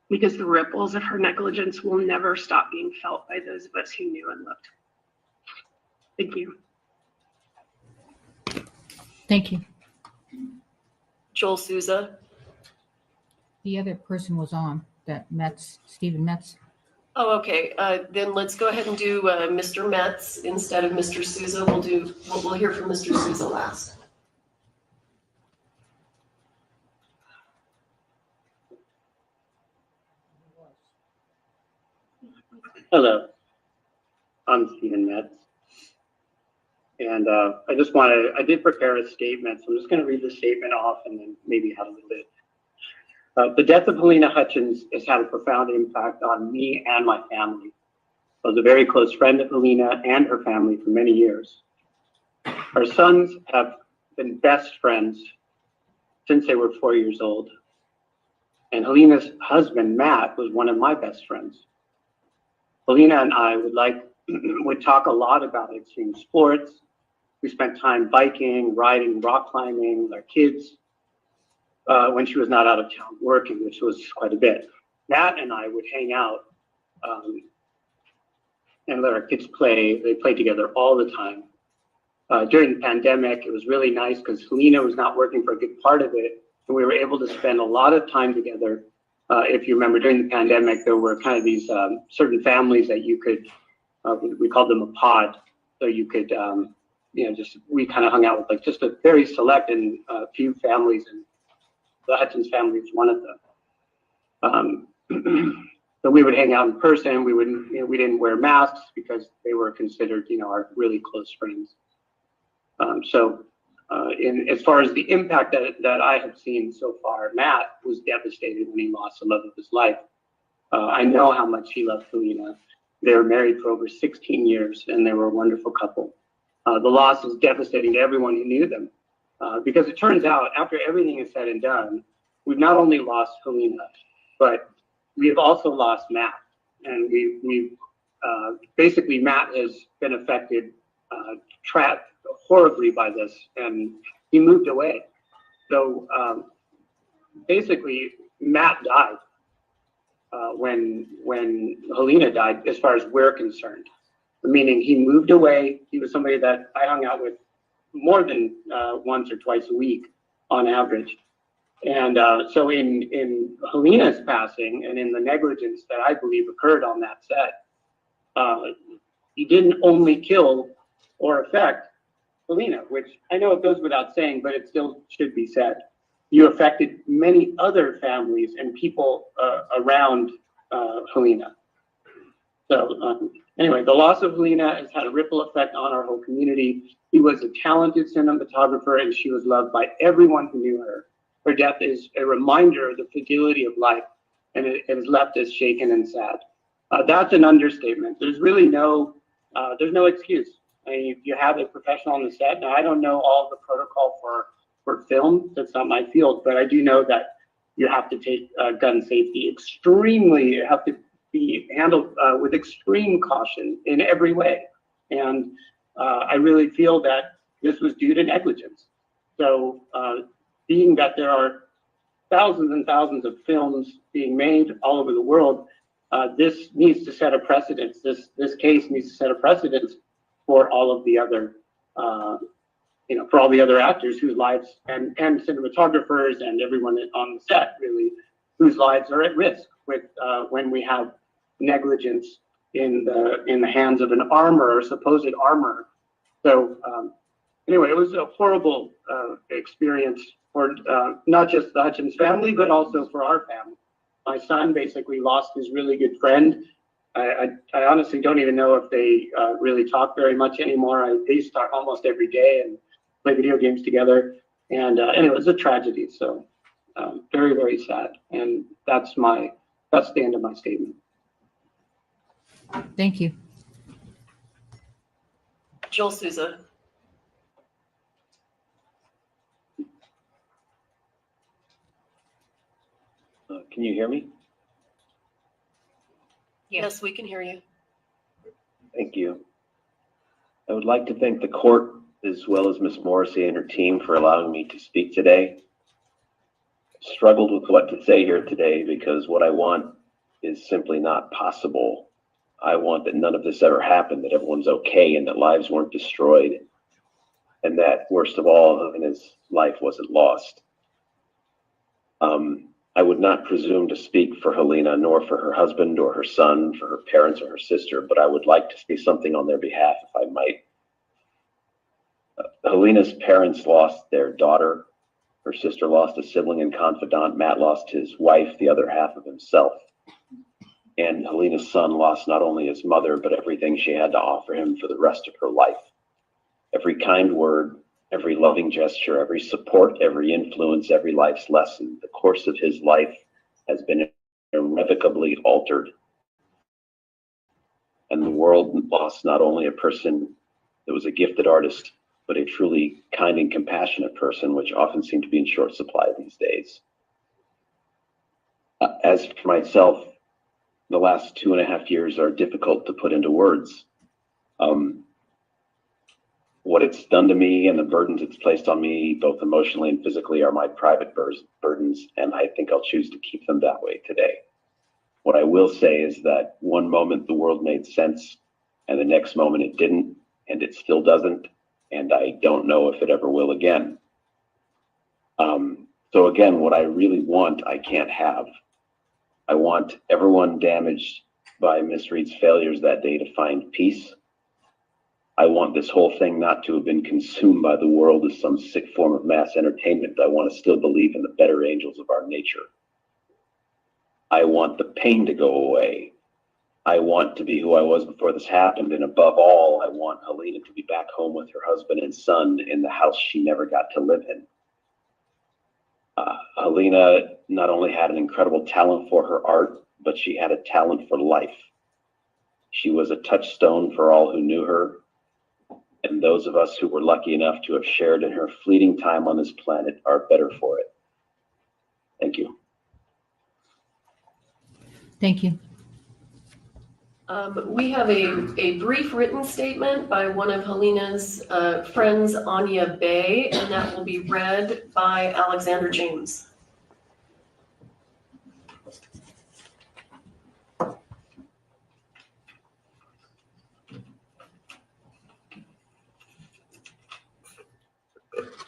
Because the ripples of her negligence will never stop being felt by those of us who knew and loved her. Thank you.
Thank you.
Joel Souza.
The other person was on, that Metz, Stephen Metz.
Oh, okay. Then let's go ahead and do Mr. Metz instead of Mr. Souza. We'll hear from Mr. Souza last.
Hello, I'm Stephen Metz. And I did prepare a statement, so I'm just going to read the statement off and then maybe add a little bit. The death of Halyna Hutchins has had a profound impact on me and my family. I was a very close friend of Halyna and her family for many years. Our sons have been best friends since they were 4 years old. And Halyna's husband, Matt, was one of my best friends. Halyna and I would talk a lot about extreme sports. We spent time biking, riding, rock climbing with our kids when she was not out of town working, which was quite a bit. Matt and I would hang out and let our kids play. They played together all the time. During the pandemic, it was really nice because Halyna was not working for a good part of it, and we were able to spend a lot of time together. If you remember, during the pandemic, there were kind of these certain families that you could, we called them a pod, so you could, we kind of hung out with like just a very select and few families, and the Hutchins family was one of them. So we would hang out in person. We didn't wear masks because they were considered, our really close friends. As far as the impact that I have seen so far, Matt was devastated when he lost the love of his life. I know how much he loved Halyna, They were married for over 16 years, and they were a wonderful couple. The loss is devastating to everyone who knew them, because it turns out, after everything is said and done, we've not only lost Halyna, but we've also lost Matt. And we've basically, Matt has been affected horribly by this, and he moved away. So basically, Matt died when Halyna died, as far as we're concerned. Meaning he moved away. He was somebody that I hung out with more than once or twice a week on average. And so in Halyna's passing and in the negligence that I believe occurred on that set, he didn't only kill or affect Halyna, which I know it goes without saying, but it still should be said. You affected many other families and people around Halyna. So anyway, the loss of Halyna has had a ripple effect on our whole community. She was a talented cinematographer, and she was loved by everyone who knew her. Her death is a reminder of the fragility of life, and it has left us shaken and sad. That's an understatement. There's really there's no excuse. I mean, you have a professional on the set. Now, I don't know all the protocol for film. That's not my field, but I do know that you have to take gun safety you have to be handled with extreme caution in every way. And I really feel that this was due to negligence. So being that there are thousands and thousands of films being made all over the world, this needs to set a precedence. This case needs to set a precedence for all of the other, for all the other actors whose lives and cinematographers and everyone on the set, really, whose lives are at risk with when we have negligence in the hands of an armor or supposed armor. So anyway, it was a horrible experience for not just the Hutchins family, but also for our family. My son basically lost his really good friend. I honestly don't even know if they really talk very much anymore. They used to talk almost every day and play video games together. And anyway, it was a tragedy. So very, very sad. And that's the end of my statement.
Thank you.
Joel Souza.
Can you hear me?
Yes, we can hear you.
Thank you. I would like to thank the court as well as Ms. Morrissey and her team for allowing me to speak today. Struggled with what to say here today because what I want is simply not possible. I want that none of this ever happened, that everyone's okay and that lives weren't destroyed, and that, worst of all, his life wasn't lost. I would not presume to speak for Halyna, nor for her husband or her son, for her parents or her sister, but I would like to say something on their behalf, if I might. Halyna's parents lost their daughter. Her sister lost a sibling and confidant. Matt lost his wife, the other half of himself. And Halyna's son lost not only his mother, but everything she had to offer him for the rest of her life. Every kind word, every loving gesture, every support, every influence, every life's lesson, the course of his life has been irrevocably altered. And the world lost not only a person that was a gifted artist, but a truly kind and compassionate person, which often seem to be in short supply these days. As for myself, the last 2.5 years are difficult to put into words. What it's done to me and the burdens it's placed on me, both emotionally and physically, are my private burdens, and I think I'll choose to keep them that way today. What I will say is that one moment the world made sense, and the next moment it didn't, and it still doesn't, and I don't know if it ever will again. So again, what I really want, I can't have. I want everyone damaged by Miss Reed's failures that day to find peace. I want this whole thing not to have been consumed by the world as some sick form of mass entertainment. I want to still believe in the better angels of our nature. I want the pain to go away. I want to be who I was before this happened. And above all, I want Halyna to be back home with her husband and son in the house she never got to live in. Halyna not only had an incredible talent for her art, but she had a talent for life. She was a touchstone for all who knew her, and those of us who were lucky enough to have shared in her fleeting time on this planet are better for it. Thank you.
Thank you.
We have a brief written statement by one of Halyna's friends, Anya Bay, and that will be read by Alexander James.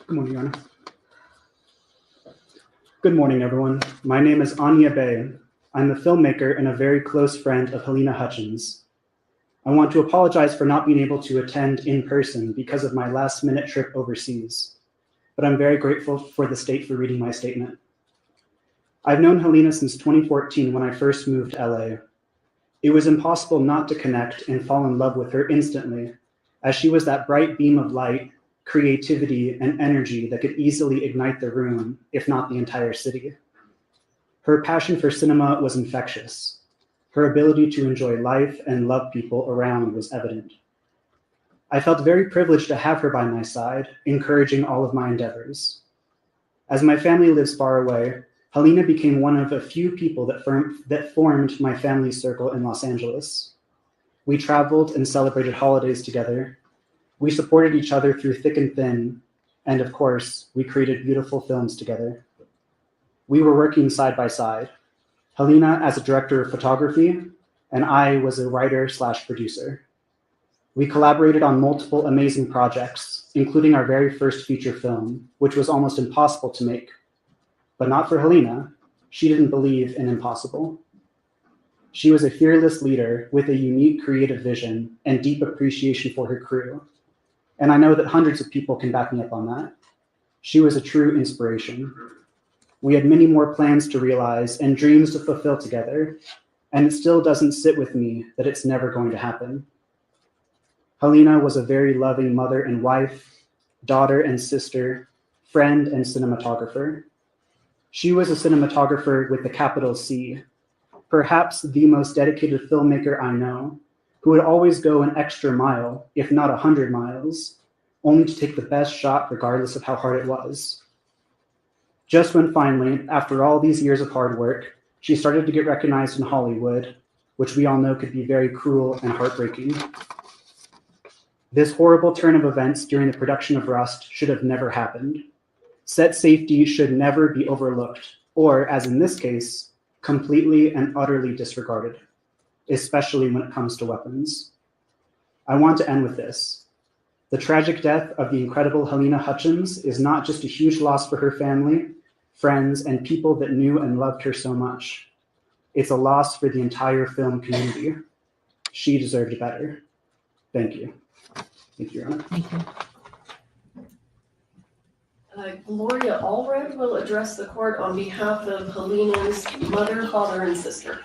Good morning, Your Honor. Good morning, everyone. My name is Anya Bay. I'm a filmmaker and a very close friend of Halyna Hutchins. I want to apologize for not being able to attend in person because of my last-minute trip overseas, but I'm very grateful for the state for reading my statement. I've known Halyna since 2014 when I first moved to LA. It was impossible not to connect and fall in love with her instantly, as she was that bright beam of light, creativity, and energy that could easily ignite the room, if not the entire city. Her passion for cinema was infectious. Her ability to enjoy life and love people around was evident. I felt very privileged to have her by my side, encouraging all of my endeavors. As my family lives far away, Halyna became one of a few people that formed my family circle in Los Angeles. We traveled and celebrated holidays together. We supported each other through thick and thin, and of course, we created beautiful films together. We were working side by side, Halyna as a director of photography, and I was a writer/producer. We collaborated on multiple amazing projects, including our very first feature film, which was almost impossible to make. But not for Halyna. She didn't believe in impossible. She was a fearless leader with a unique creative vision and deep appreciation for her crew. And I know that hundreds of people can back me up on that. She was a true inspiration. We had many more plans to realize and dreams to fulfill together, and it still doesn't sit with me that it's never going to happen. Halyna was a very loving mother and wife, daughter and sister, friend and cinematographer. She was a cinematographer with a capital C, perhaps the most dedicated filmmaker I know, who would always go an extra mile, if not 100 miles, only to take the best shot regardless of how hard it was. Just when finally, after all these years of hard work, she started to get recognized in Hollywood, which we all know could be very cruel and heartbreaking. This horrible turn of events during the production of Rust should have never happened. Set safety should never be overlooked, or, as in this case, completely and utterly disregarded, especially when it comes to weapons. I want to end with this. The tragic death of the incredible Halyna Hutchins is not just a huge loss for her family, friends, and people that knew and loved her so much. It's a loss for the entire film community. She deserved better. Thank you. Thank you, Your Honor.
Thank you.
Gloria Allred will address the court on behalf of Halyna's mother, father, and sister.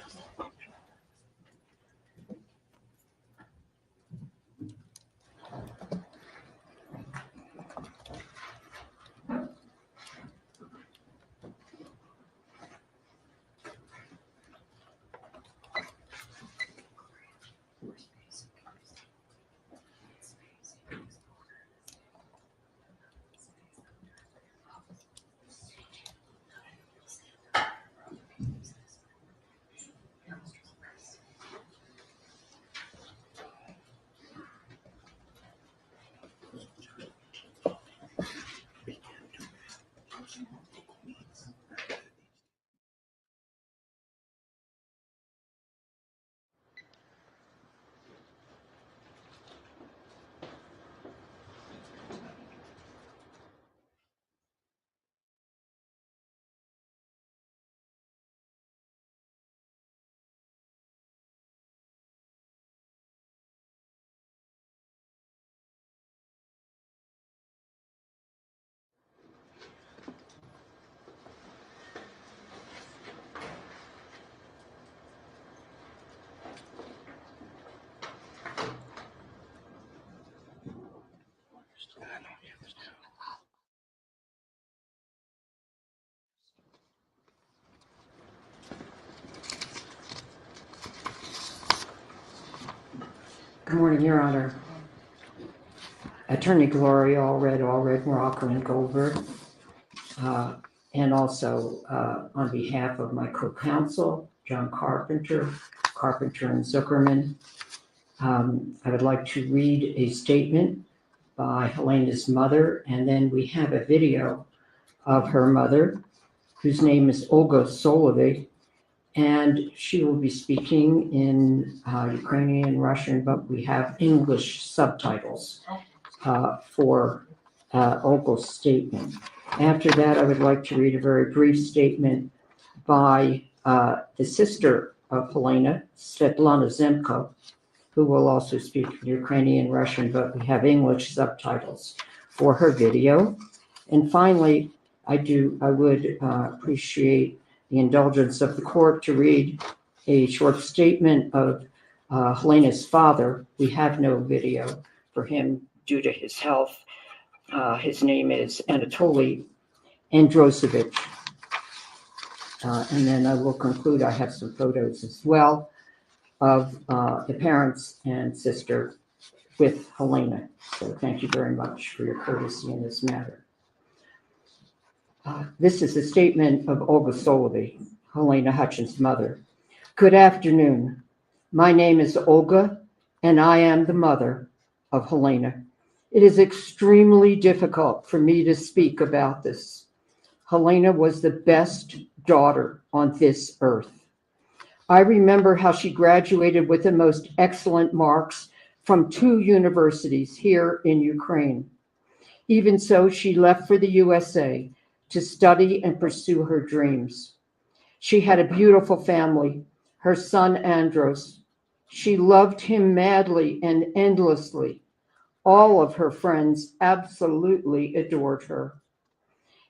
morning, Your Honor. Attorney Gloria Allred, Morocco, and Goldberg. And also on behalf of my co-counsel, John Carpenter and Zuckerman, I would like to read a statement by Halyna's mother, and then we have a video of her mother, whose name is Olga Solovey, and she will be speaking in Ukrainian, Russian, but we have English subtitles for Olga's statement. After that, I would like to read a very brief statement by the sister of Halyna, Svetlana Zemko, who will also speak Ukrainian, Russian, but we have English subtitles for her video. And finally, I would appreciate the indulgence of the court to read a short statement of Halyna's father. We have no video for him due to his health. His name is Anatoly Androsevich. And then I will conclude. I have some photos as well of the parents and sister with Halyna. So thank you very much for your courtesy in this matter. This is a statement of Olga Solovey, Halyna Hutchins' mother. Good afternoon. My name is Olga, and I am the mother of Halyna. It is extremely difficult for me to speak about this. Halyna was the best daughter on this earth. I remember how she graduated with the most excellent marks from 2 universities here in Ukraine. Even so, she left for the USA to study and pursue her dreams. She had a beautiful family, her son Andros. She loved him madly and endlessly. All of her friends absolutely adored her.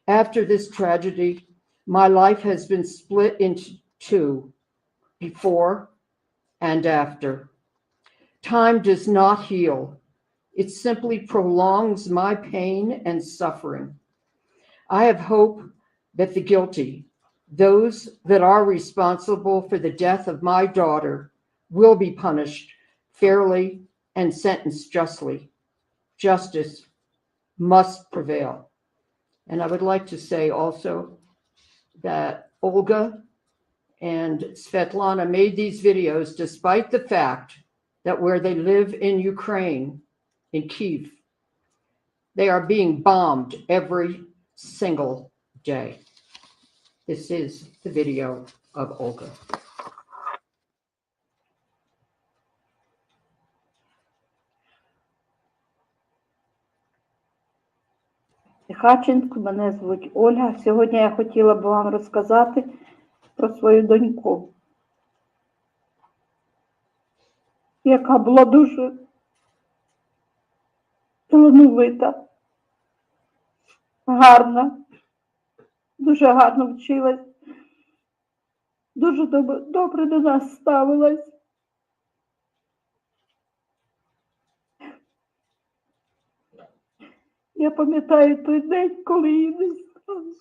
After this tragedy, my life has been split into 2, before and after. Time does not heal. It simply prolongs my pain and suffering. I have hope that the guilty, those that are responsible for the death of my daughter, will be punished fairly and sentenced justly. Justice must prevail. And I would like to say also that Olga and Svetlana made these videos despite the fact that where they live in Ukraine, in Kyiv, they are being bombed every single day. This is the video of Olga.
Хатчинськ, мене звуть Ольга. Сьогодні я хотіла б вам розказати про свою доньку, яка була дуже талановита, гарна, дуже гарно вчилась, дуже добре до нас ставилась. Я пам'ятаю той день, коли її не стало.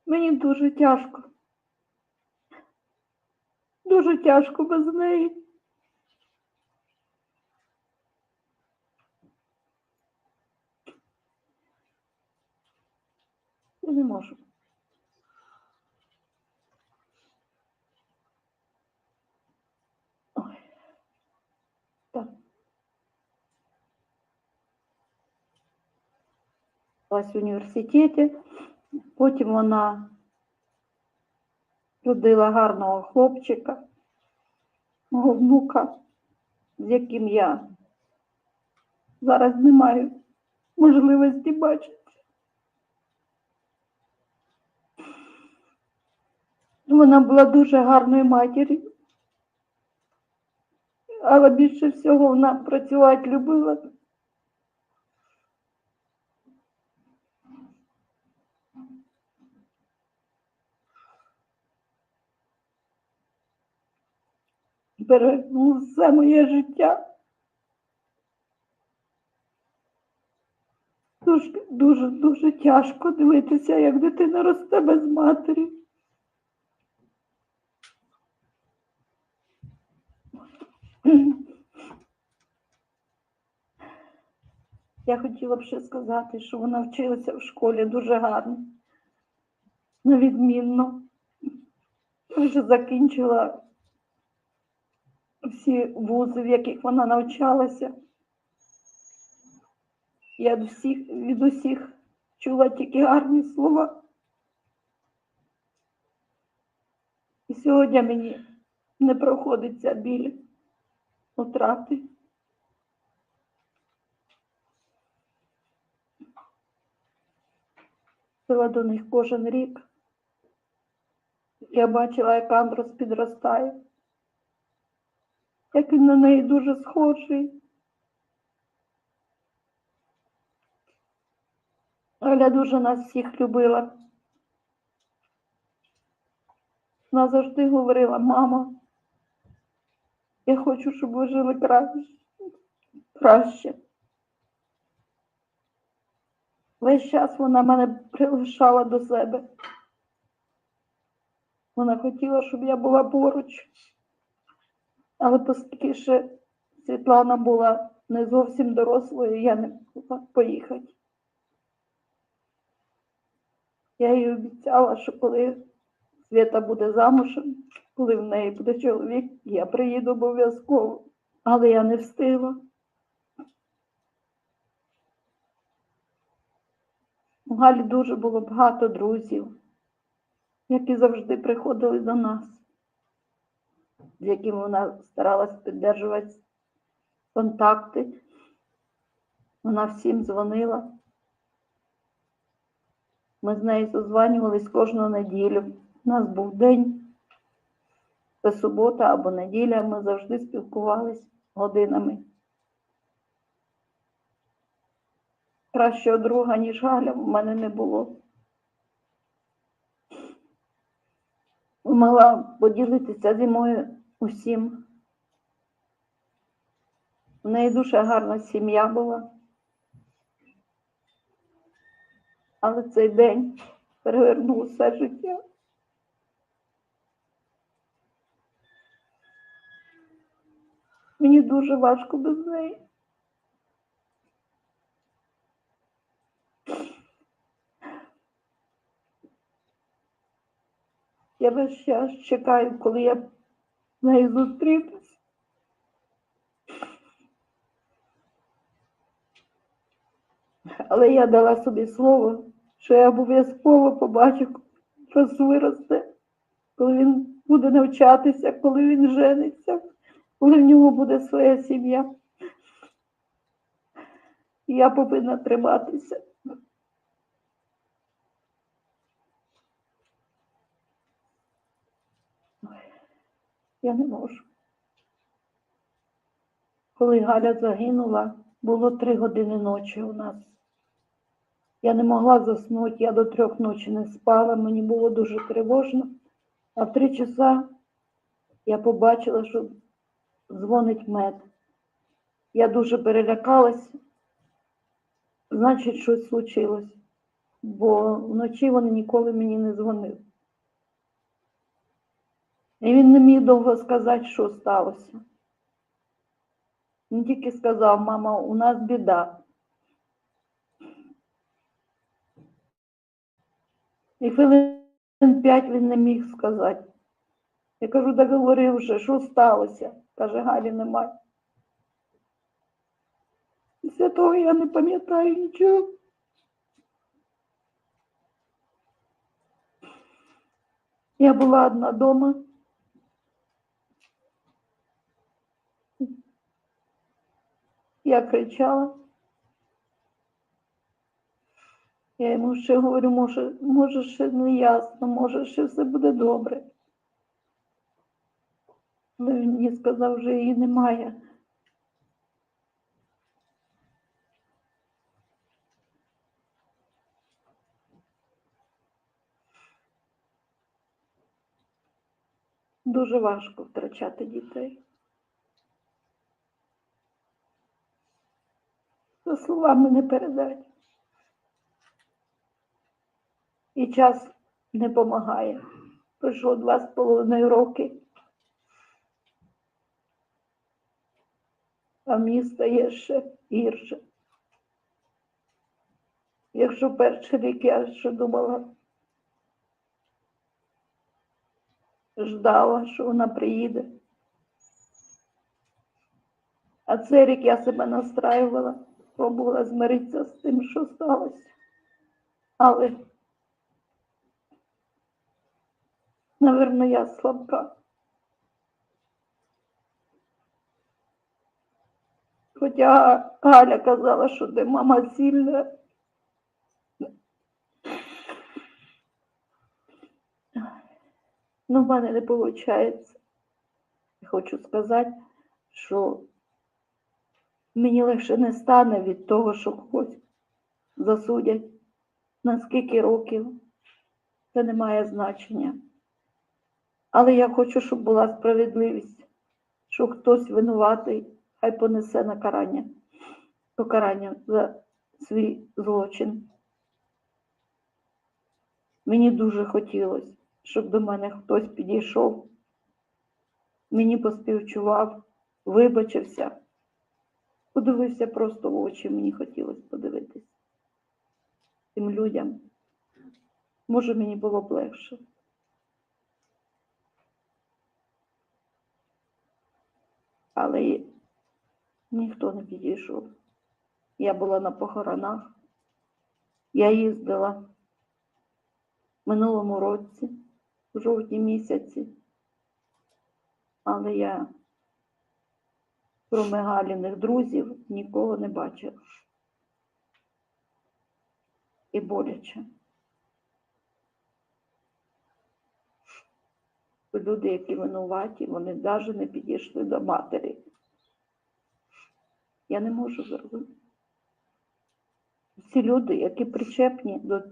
Мені дуже тяжко без неї. Я не можу. Ой. Так. В університеті, потім вона родила гарного хлопчика, мого внука, з яким я зараз не маю можливості бачити. Вона була дуже гарною матір'ю, але більше всього вона працювати любила. Перевернула все моє життя. Дуже тяжко дивитися, як дитина росте без матері. Я хотіла б ще сказати, що вона вчилася в школі дуже гарно, на відмінно. Вже закінчила всі вузи, в яких вона навчалася. Я від усіх чула тільки гарні слова. І сьогодні мені не проходить ця біль утрати. Пила до них кожен рік. Я бачила, як Андрос підростає, як він на неї дуже схожий. Галя дуже нас всіх любила. Вона завжди говорила: мама, я хочу, щоб ви жили краще. Весь час вона мене прилишала до себе. Вона хотіла, щоб я була поруч. Але оскільки ще Світлана була не зовсім дорослою, я не могла поїхати. Я їй обіцяла, що коли Свята буде замужем, коли в неї буде чоловік, я приїду обов'язково. Але я не встигла. У Галі дуже було багато друзів, які завжди приходили до нас, з якими вона старалась підтримувати контакти. Вона всім дзвонила. Ми з нею созванювались кожну неділю. У нас був день, це субота або неділя, ми завжди спілкувались годинами. Кращого друга, ніж Галя, в мене не було. Могла поділитися зі мною усім. У неї дуже гарна сім'я була. Але цей день перевернув усе життя. Мені дуже важко без неї. Я весь час чекаю, коли я з нею зустрінусь. Але я дала собі слово, що я обов'язково побачу, що виросте, коли він буде навчатися, коли він жениться, коли в нього буде своя сім'я. І я повинна триматися. Я не можу. Коли Галя загинула, було 3 години ночі у нас. Я не могла заснути, я до 3 ночі не спала, мені було дуже тривожно. А в 3 часа я побачила, що дзвонить мед. Я дуже перелякалась, значить, щось случилось, бо вночі вони ніколи мені не дзвонили. І він не міг довго сказати, що сталося. Він тільки сказав: мама, у нас біда. І хвилин 5 він не міг сказати. Я кажу: да говори вже, що сталося? Каже: Галі немає. Після того я не пам'ятаю нічого. Я була одна вдома. Я кричала. Я йому ще говорю: може ще не ясно, може ще все буде добре. Але він мені сказав, що її немає. Дуже важко втрачати дітей. Це словами не передати. І час не допомагає. Пройшло 2,5 роки. а мені стає ще гірше. Якщо перший рік я ще думала, ждала, що вона приїде. А цей рік я себе настраювала, пробувала змиритися з тим, що сталося. Але, напевно, я слабка. Хоча Галя казала, що ти мама сильна. Ну, в мене не виходить. Хочу сказати, що мені легше не стане від того, що когось засудять. На скільки років, це не має значення. Але я хочу, щоб була справедливість, що хтось винуватий, хай понесе покарання за свій злочин. Мені дуже хотілося, щоб до мене хтось підійшов, мені поспівчував, вибачився, подивився просто в очі, мені хотілося подивитися тим людям. Може, мені було б легше. Але ніхто не підійшов. Я була на похоронах. Я їздила в минулому році, в жовтні місяці. Але я, крім Галіних друзів, нікого не бачила. І боляче. Люди, які винуваті, вони навіть не підійшли до матері. Я не можу зрозуміти. Всі люди, які причепні до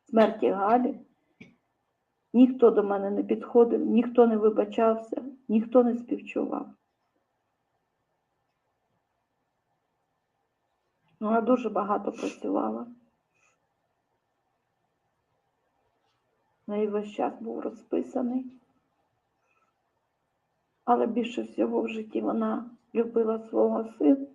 смерті Галі, ніхто до мене не підходив, ніхто не вибачався, ніхто не співчував. Вона дуже багато працювала. В неї весь час був розписаний. Але більше всього в житті вона любила свого сина.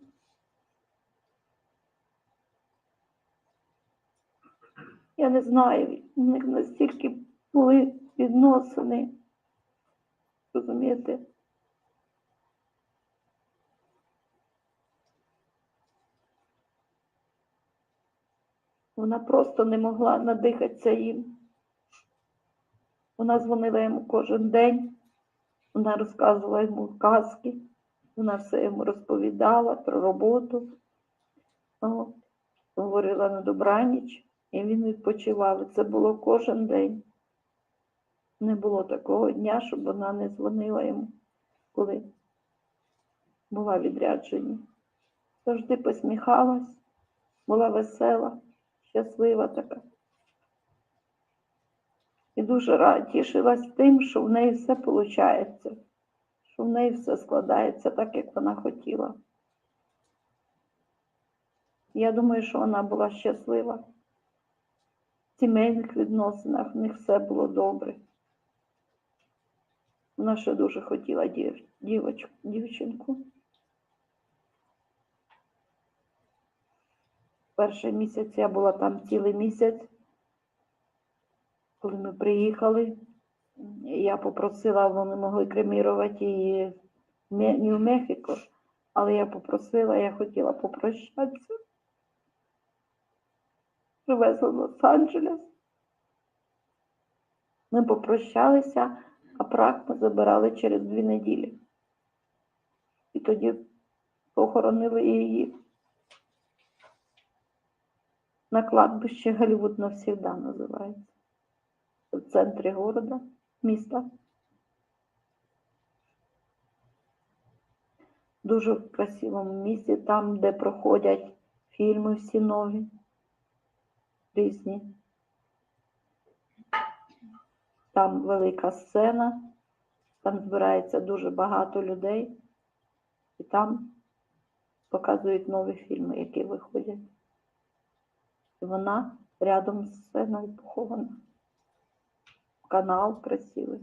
Я не знаю, у них настільки були відносини, розумієте? Вона просто не могла надихатися їм. Вона дзвонила йому кожен день, вона розказувала йому казки, вона все йому розповідала про роботу, говорила на добраніч, і він відпочивав. І це було кожен день. Не було такого дня, щоб вона не дзвонила йому, коли була відряджена. Завжди посміхалась, була весела, щаслива така. І дуже тішилась тим, що в неї все виходить, що в неї все складається так, як вона хотіла. Я думаю, що вона була щаслива. В сімейних відносинах в них все було добре. Вона ще дуже хотіла дівчинку. Перший місяць я була там цілий місяць. Коли ми приїхали, я попросила, вони могли кремірувати її не в Мехіко, але я попросила, я хотіла попрощатися. Привезли в Лос-Анджелес. Ми попрощалися, а прах ми забирали через 2 неділі. І тоді похоронили її на кладбище Голлівуд навсегда називається. В центрі міста. Дуже в красивому місці, там, де проходять фільми всі нові, різні. Там велика сцена, там збирається дуже багато людей, і там показують нові фільми, які виходять. І вона рядом з сценою похована. Канал красивий,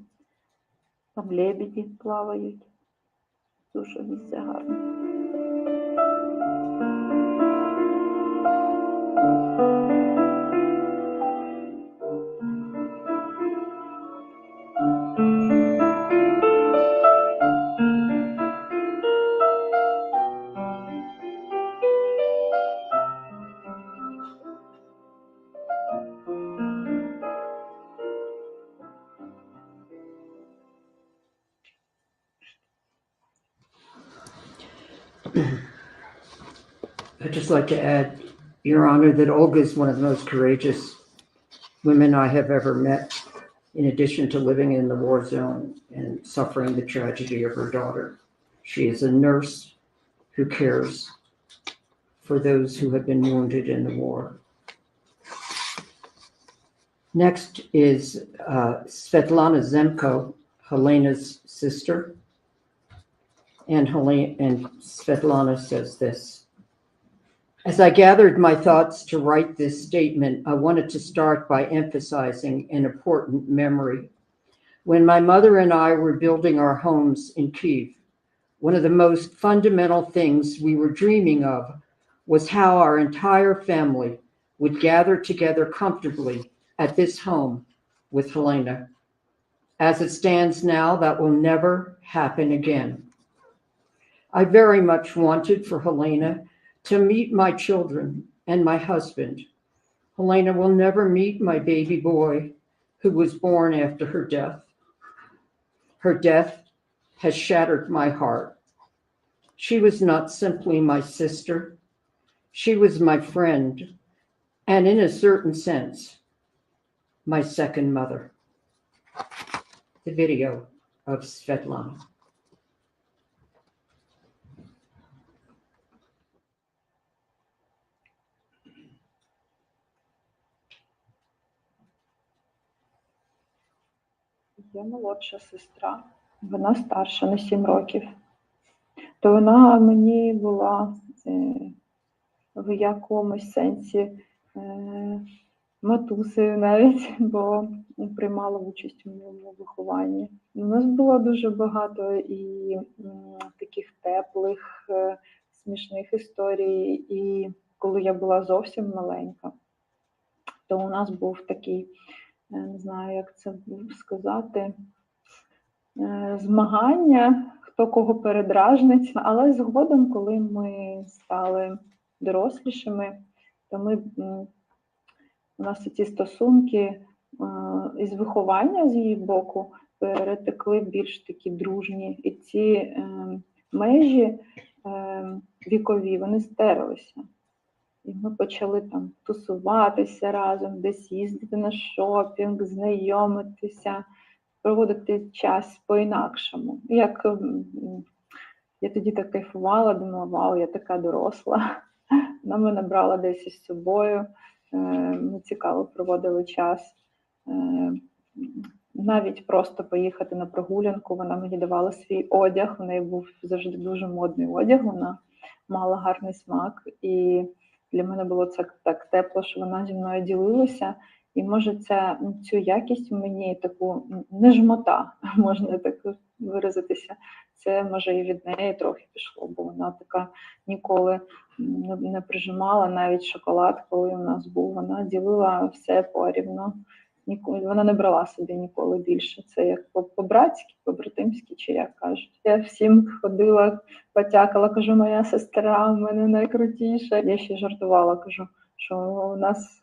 там лебеді плавають. дуже місце гарне.
I'd just like to add, Your Honor, that Olga is one of the most courageous women I have ever met, in addition to living in the war zone and suffering the tragedy of her daughter. She is a nurse who cares for those who have been wounded in the war. Next is Svetlana Zemko, Halyna's sister. And Svetlana says this: as I gathered my thoughts to write this statement, I wanted to start by emphasizing an important memory. When my mother and I were building our homes in Kyiv, one of the most fundamental things we were dreaming of was how our entire family would gather together comfortably at this home with Halyna. As it stands now, that will never happen again. I very much wanted for Halyna to meet my children and my husband. Halyna will never meet my baby boy who was born after her death. Her death has shattered my heart. She was not simply my sister. She was my friend, and in a certain sense, my second mother. The video of Svetlana.
Є молодша сестра, вона старша на 7 років. То вона мені була в якомусь сенсі матусею навіть, бо приймала участь у моєму вихованні. У нас було дуже багато і таких теплих, смішних історій. І коли я була зовсім маленька, то у нас був такий, не знаю, як це сказати, змагання, хто кого передражнить. Але згодом, коли ми стали дорослішими, то у нас ці стосунки із виховання з її боку перетекли більш такі дружні. І ці межі вікові, вони стерлися. І ми почали там тусуватися разом, десь їздити на шопінг, знайомитися, проводити час по-інакшому. Як я тоді так кайфувала, думала, вау, я така доросла. Вона мене брала десь із собою, ми цікаво проводили час. Навіть просто поїхати на прогулянку, вона мені давала свій одяг, в неї був завжди дуже модний одяг, вона мала гарний смак. І для мене було це так тепло, що вона зі мною ділилася. І може цю якість в мені таку не жмота, можна так виразитися, це може і від неї трохи пішло, бо вона така ніколи не прижимала, навіть шоколад, коли у нас був, вона ділила все порівно. Вона не брала собі ніколи більше. Це як по-братськи, по-братимськи, чи як кажуть. Я всім ходила, потякала, кажу, моя сестра у мене найкрутіша. Я ще жартувала, кажу, що у нас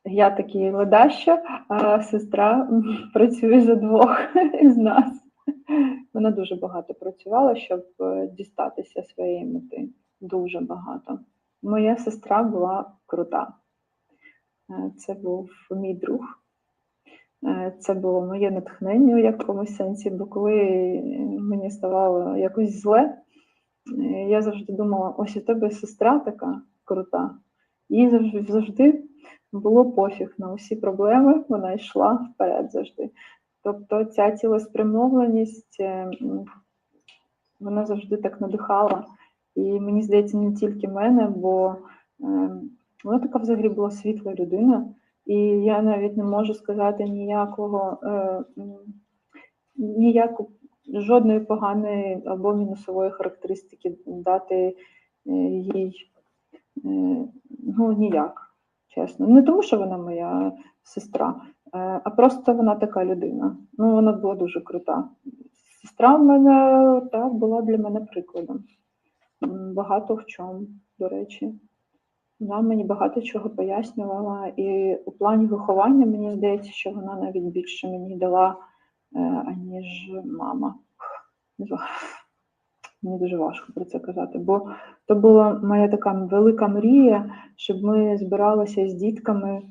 я такий ледаща, а сестра працює за 2 із нас. Вона дуже багато працювала, щоб дістатися своєї мети. Дуже багато. Моя сестра була крута. Це був мій друг. Це було моє натхнення в якомусь сенсі, бо коли мені ставало якось зле, я завжди думала, ось у тебе сестра така крута. Їй завжди було пофіг на усі проблеми, вона йшла вперед завжди. Тобто ця цілеспрямованість, вона завжди так надихала. І мені здається, не тільки мене, бо вона така взагалі була світла людина. І я навіть не можу сказати ніяку жодної поганої або мінусової характеристики дати їй ну ніяк, чесно. Не тому, що вона моя сестра, а просто вона така людина. Ну, вона була дуже крута. Сестра в мене так була для мене прикладом. Багато в чому, до речі. Вона мені багато чого пояснювала, і у плані виховання мені здається, що вона навіть більше мені дала, аніж мама. Мені дуже важко про це казати, бо то була моя така велика мрія, щоб ми збиралися з дітками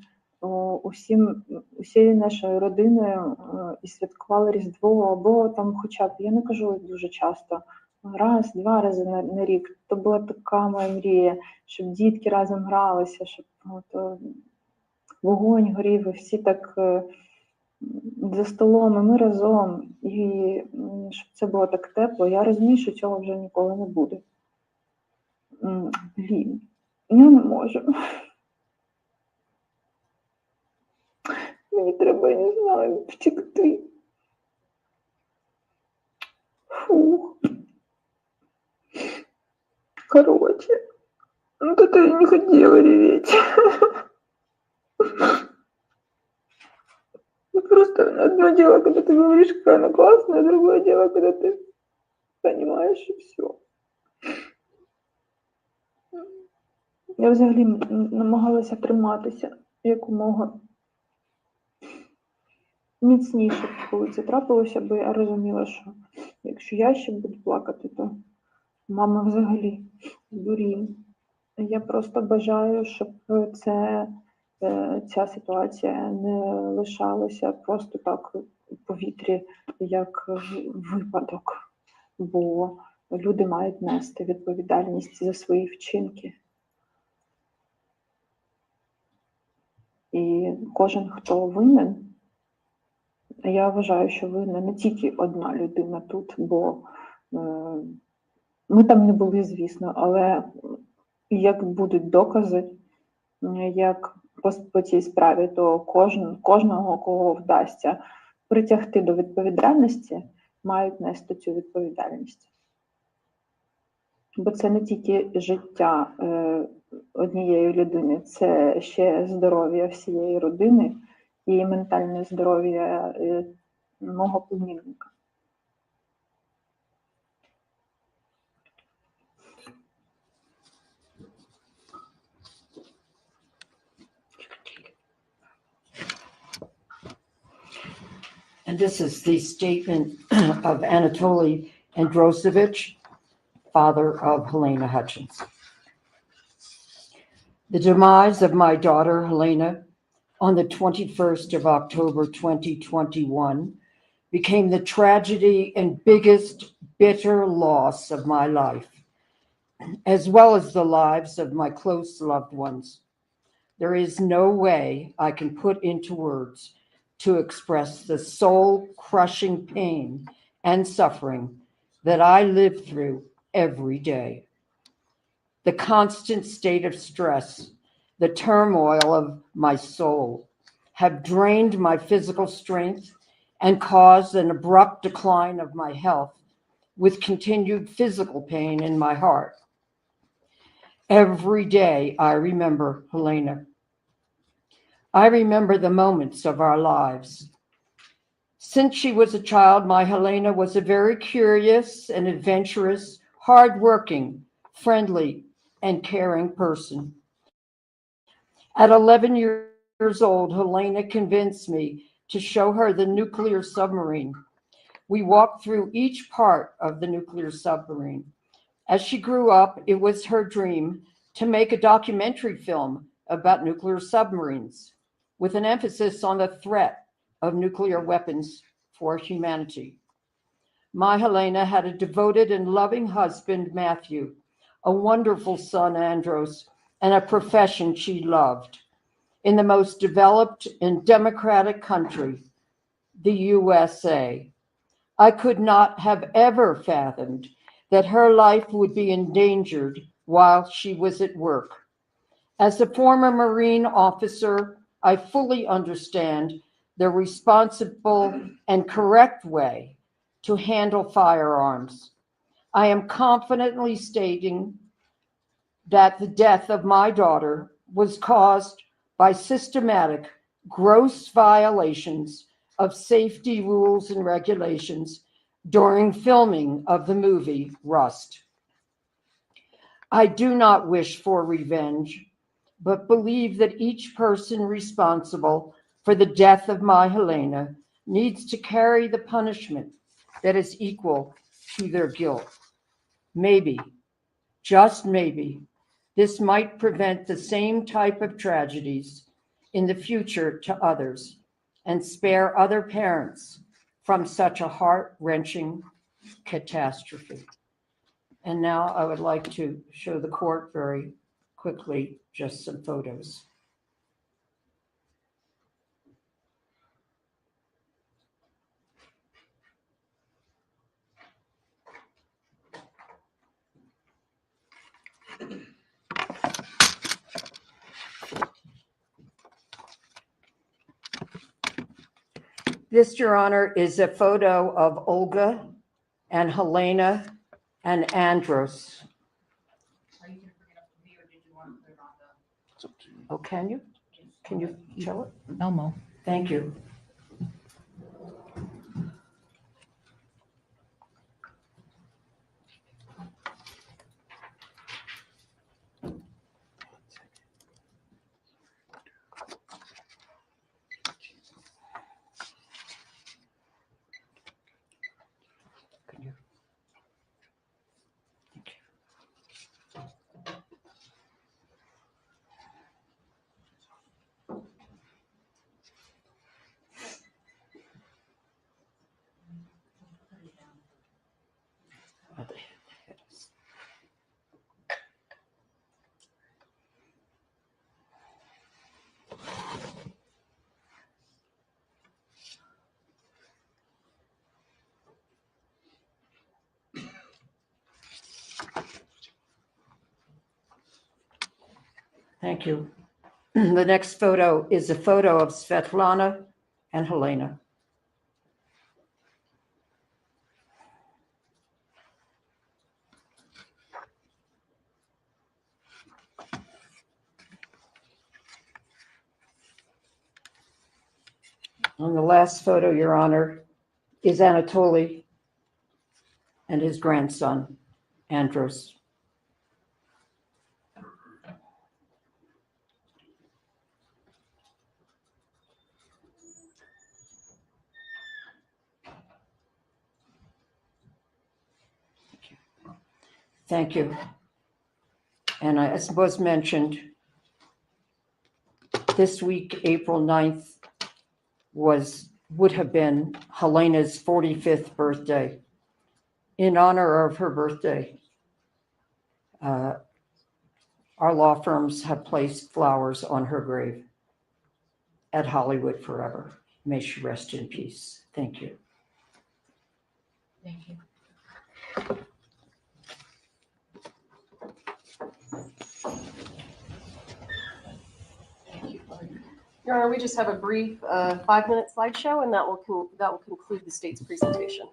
усією нашою родиною і святкували Різдво, або там хоча б, я не кажу дуже часто, раз, два рази на рік. То була така моя мрія, щоб дітки разом гралися, щоб вогонь горів, і всі так за столом, і ми разом, і щоб це було так тепло. Я розумію, що цього вже ніколи не буде. Блін, я не можу. Мені треба, я не знаю, втекти. Фух. Короче, ну как я не хотела реветь. Просто одно дело, когда ты говоришь, какая она классная, другое дело, когда ты понимаешь, и все. Я взагалі намагалася триматися якомога міцніше, коли це трапилося, бо я розуміла, що якщо я ще буду плакати, то мама взагалі здуріє. Я просто бажаю, щоб ця ситуація не лишалася просто так у повітрі, як випадок, бо люди мають нести відповідальність за свої вчинки. І кожен, хто винен, я вважаю, що винна не тільки одна людина тут, бо ми там не були, звісно, але як будуть докази, як по цій справі, то кожного, кого вдасться притягти до відповідальності, мають нести цю відповідальність. Бо це не тільки життя однієї людини, це ще здоров'я всієї родини і ментальне здоров'я мого племінника.
And this is the statement of Anatoly Androsevich, father of Halyna Hutchins. The demise of my daughter, Halyna, on the 21st of October, 2021, became the tragedy and biggest bitter loss of my life, as well as the lives of my close loved ones. There is no way I can put into words to express the soul-crushing pain and suffering that I live through every day. The constant state of stress, the turmoil of my soul, have drained my physical strength and caused an abrupt decline of my health, with continued physical pain in my heart. Every day I remember Halyna. I remember the moments of our lives. Since she was a child, my Halyna was a very curious and adventurous, hardworking, friendly, and caring person. At 11 years old, Halyna convinced me to show her the nuclear submarine. We walked through each part of the nuclear submarine. As she grew up, it was her dream to make a documentary film about nuclear submarines, with an emphasis on the threat of nuclear weapons for humanity. My Halyna had a devoted and loving husband, Matthew, a wonderful son, Andros, and a profession she loved. In the most developed and democratic country, the USA, I could not have ever fathomed that her life would be endangered while she was at work. As a former Marine officer, I fully understand the responsible and correct way to handle firearms. I am confidently stating that the death of my daughter was caused by systematic, gross violations of safety rules and regulations during filming of the movie Rust. I do not wish for revenge, but believe that each person responsible for the death of my Halyna needs to carry the punishment that is equal to their guilt. Maybe, just maybe, this might prevent the same type of tragedies in the future to others and spare other parents from such a heart-wrenching catastrophe. And now I would like to show the court very quickly just some photos. This, Your Honor, is a photo of Olga and Halyna and Andros.
Are you going to bring it up to me, or did you want to put it on the?
Oh, can you? Can you show it?
Elmo.
Thank you. Thank you. The next photo is a photo of Svetlana and Halyna. And the last photo, Your Honor, is Anatoly and his grandson, Andros. Thank you. And as was mentioned, this week, April 9th, would have been Halyna's 45th birthday. In honor of her birthday, our law firms have placed flowers on her grave at Hollywood Forever. May she rest in peace. Thank you.
Thank you.
Your Honor, we just have a brief 5-minute slideshow, and that will conclude the state's presentation.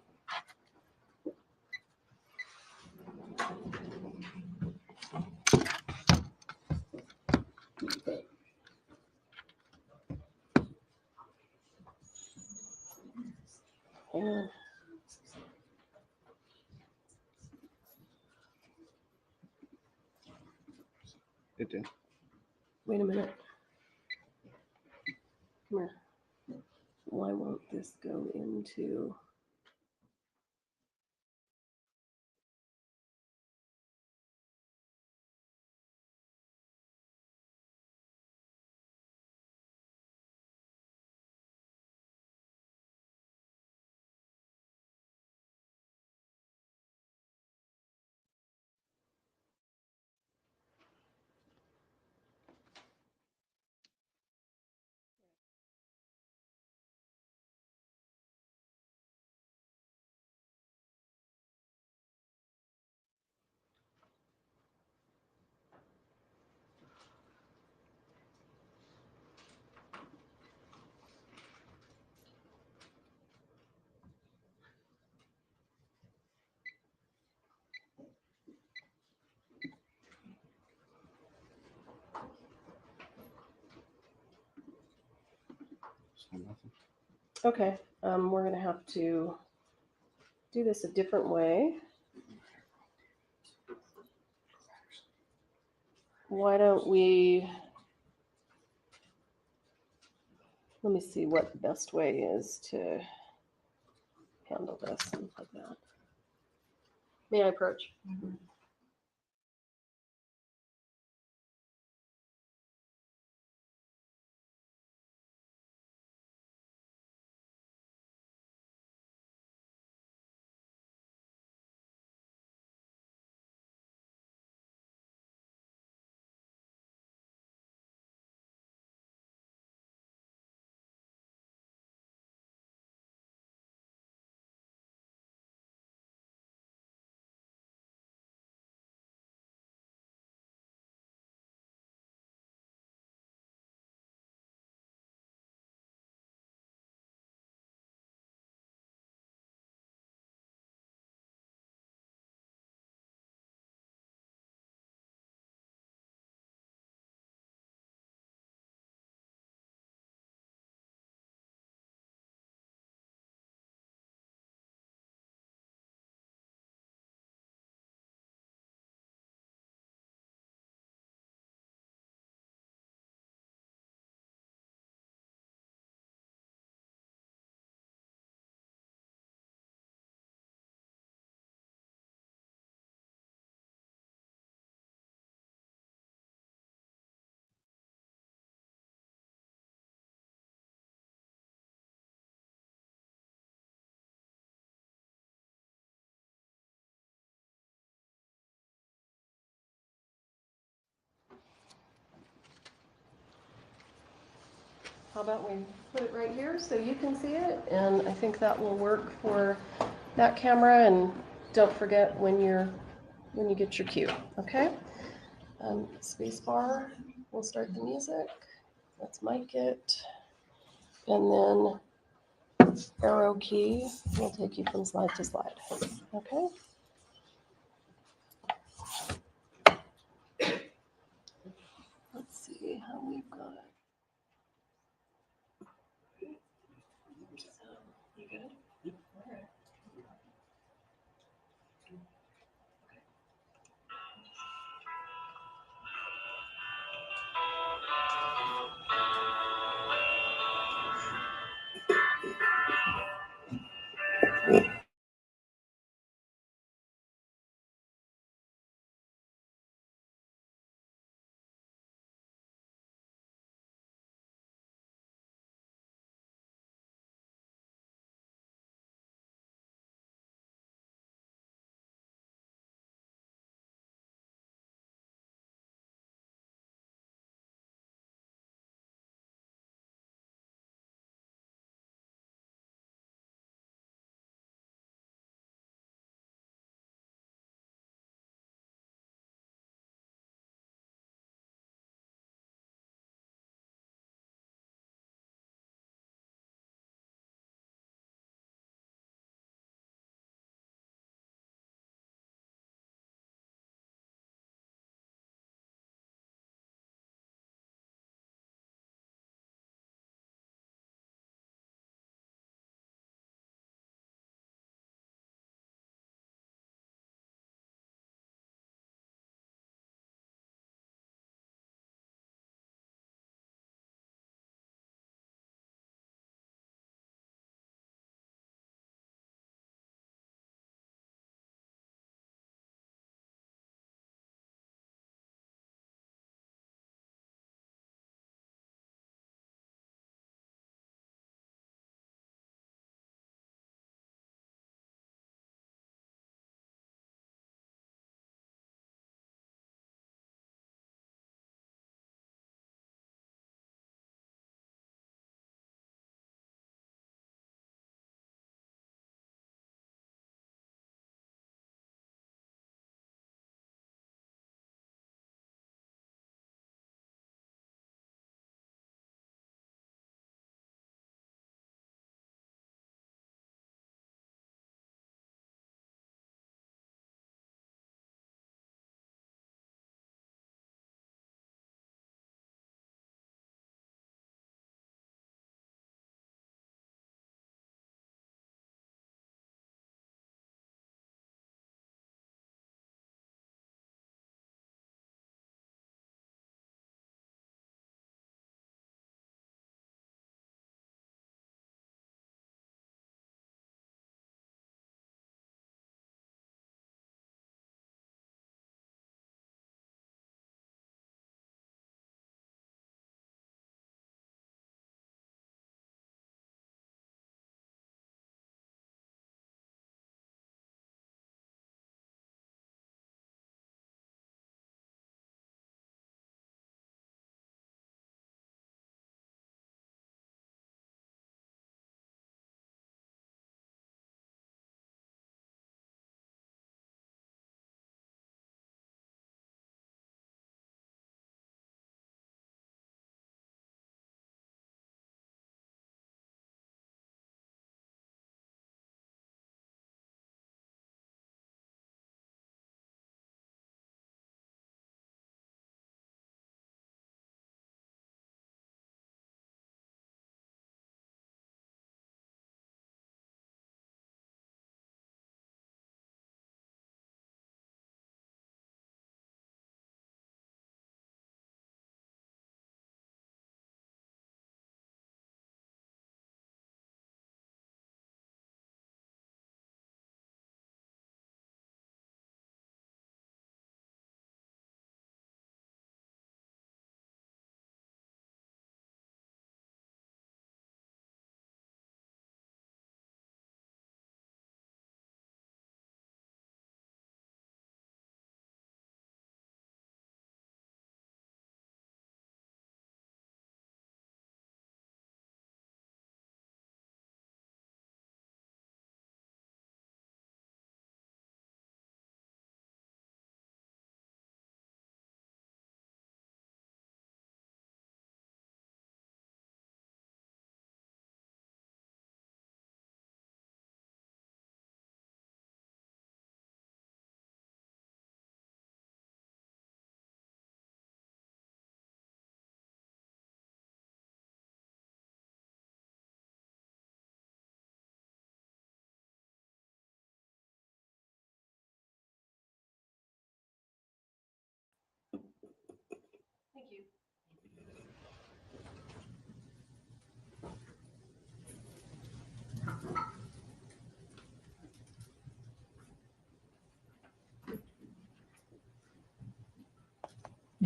Hang on.
It did.
Wait a minute. Come here. Why won't this go into? Okay, we're gonna have to do this a different way. Why don't we, let me see what the best way is to handle this and like that. May I approach? How about we put it right here so you can see it? And I think that will work for that camera. And don't forget when you get your cue, okay? Space bar, we'll start the music. Let's mic it. And then arrow key will take you from slide to slide, okay? Let's see how we've got it. You good? All right.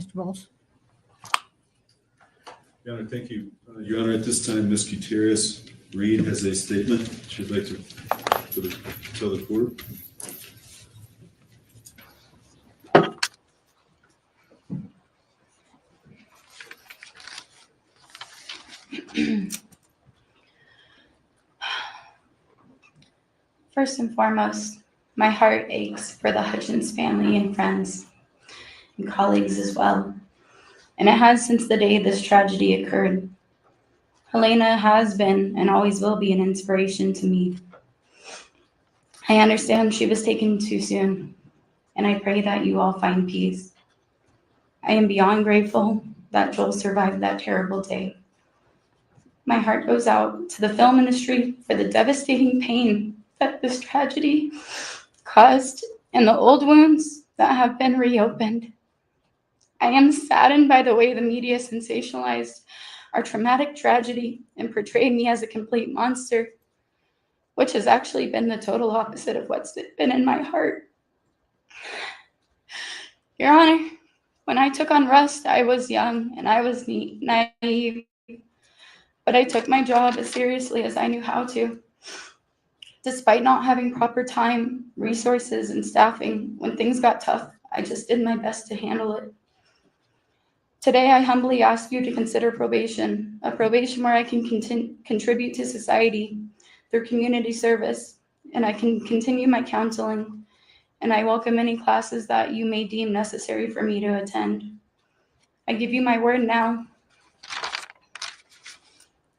Mr. Bowles?
Your Honor, thank you. Your Honor, at this time, Ms. Gutierrez Reed has a statement she'd like to tell the court.
First and foremost, my heart aches for the Hutchins family and friends and colleagues as well. And it has since the day this tragedy occurred. Halyna has been and always will be an inspiration to me. I understand she was taken too soon, and I pray that you all find peace. I am beyond grateful that Joel survived that terrible day. My heart goes out to the film industry for the devastating pain that this tragedy caused and the old wounds that have been reopened. I am saddened by the way the media sensationalized our traumatic tragedy and portrayed me as a complete monster, which has actually been the total opposite of what's been in my heart. Your Honor, when I took on Rust, I was young and I was naive, but I took my job as seriously as I knew how to. Despite not having proper time, resources, and staffing, when things got tough, I just did my best to handle it. Today, I humbly ask you to consider probation, a probation where I can contribute to society through community service, and I can continue my counseling, and I welcome any classes that you may deem necessary for me to attend. I give you my word now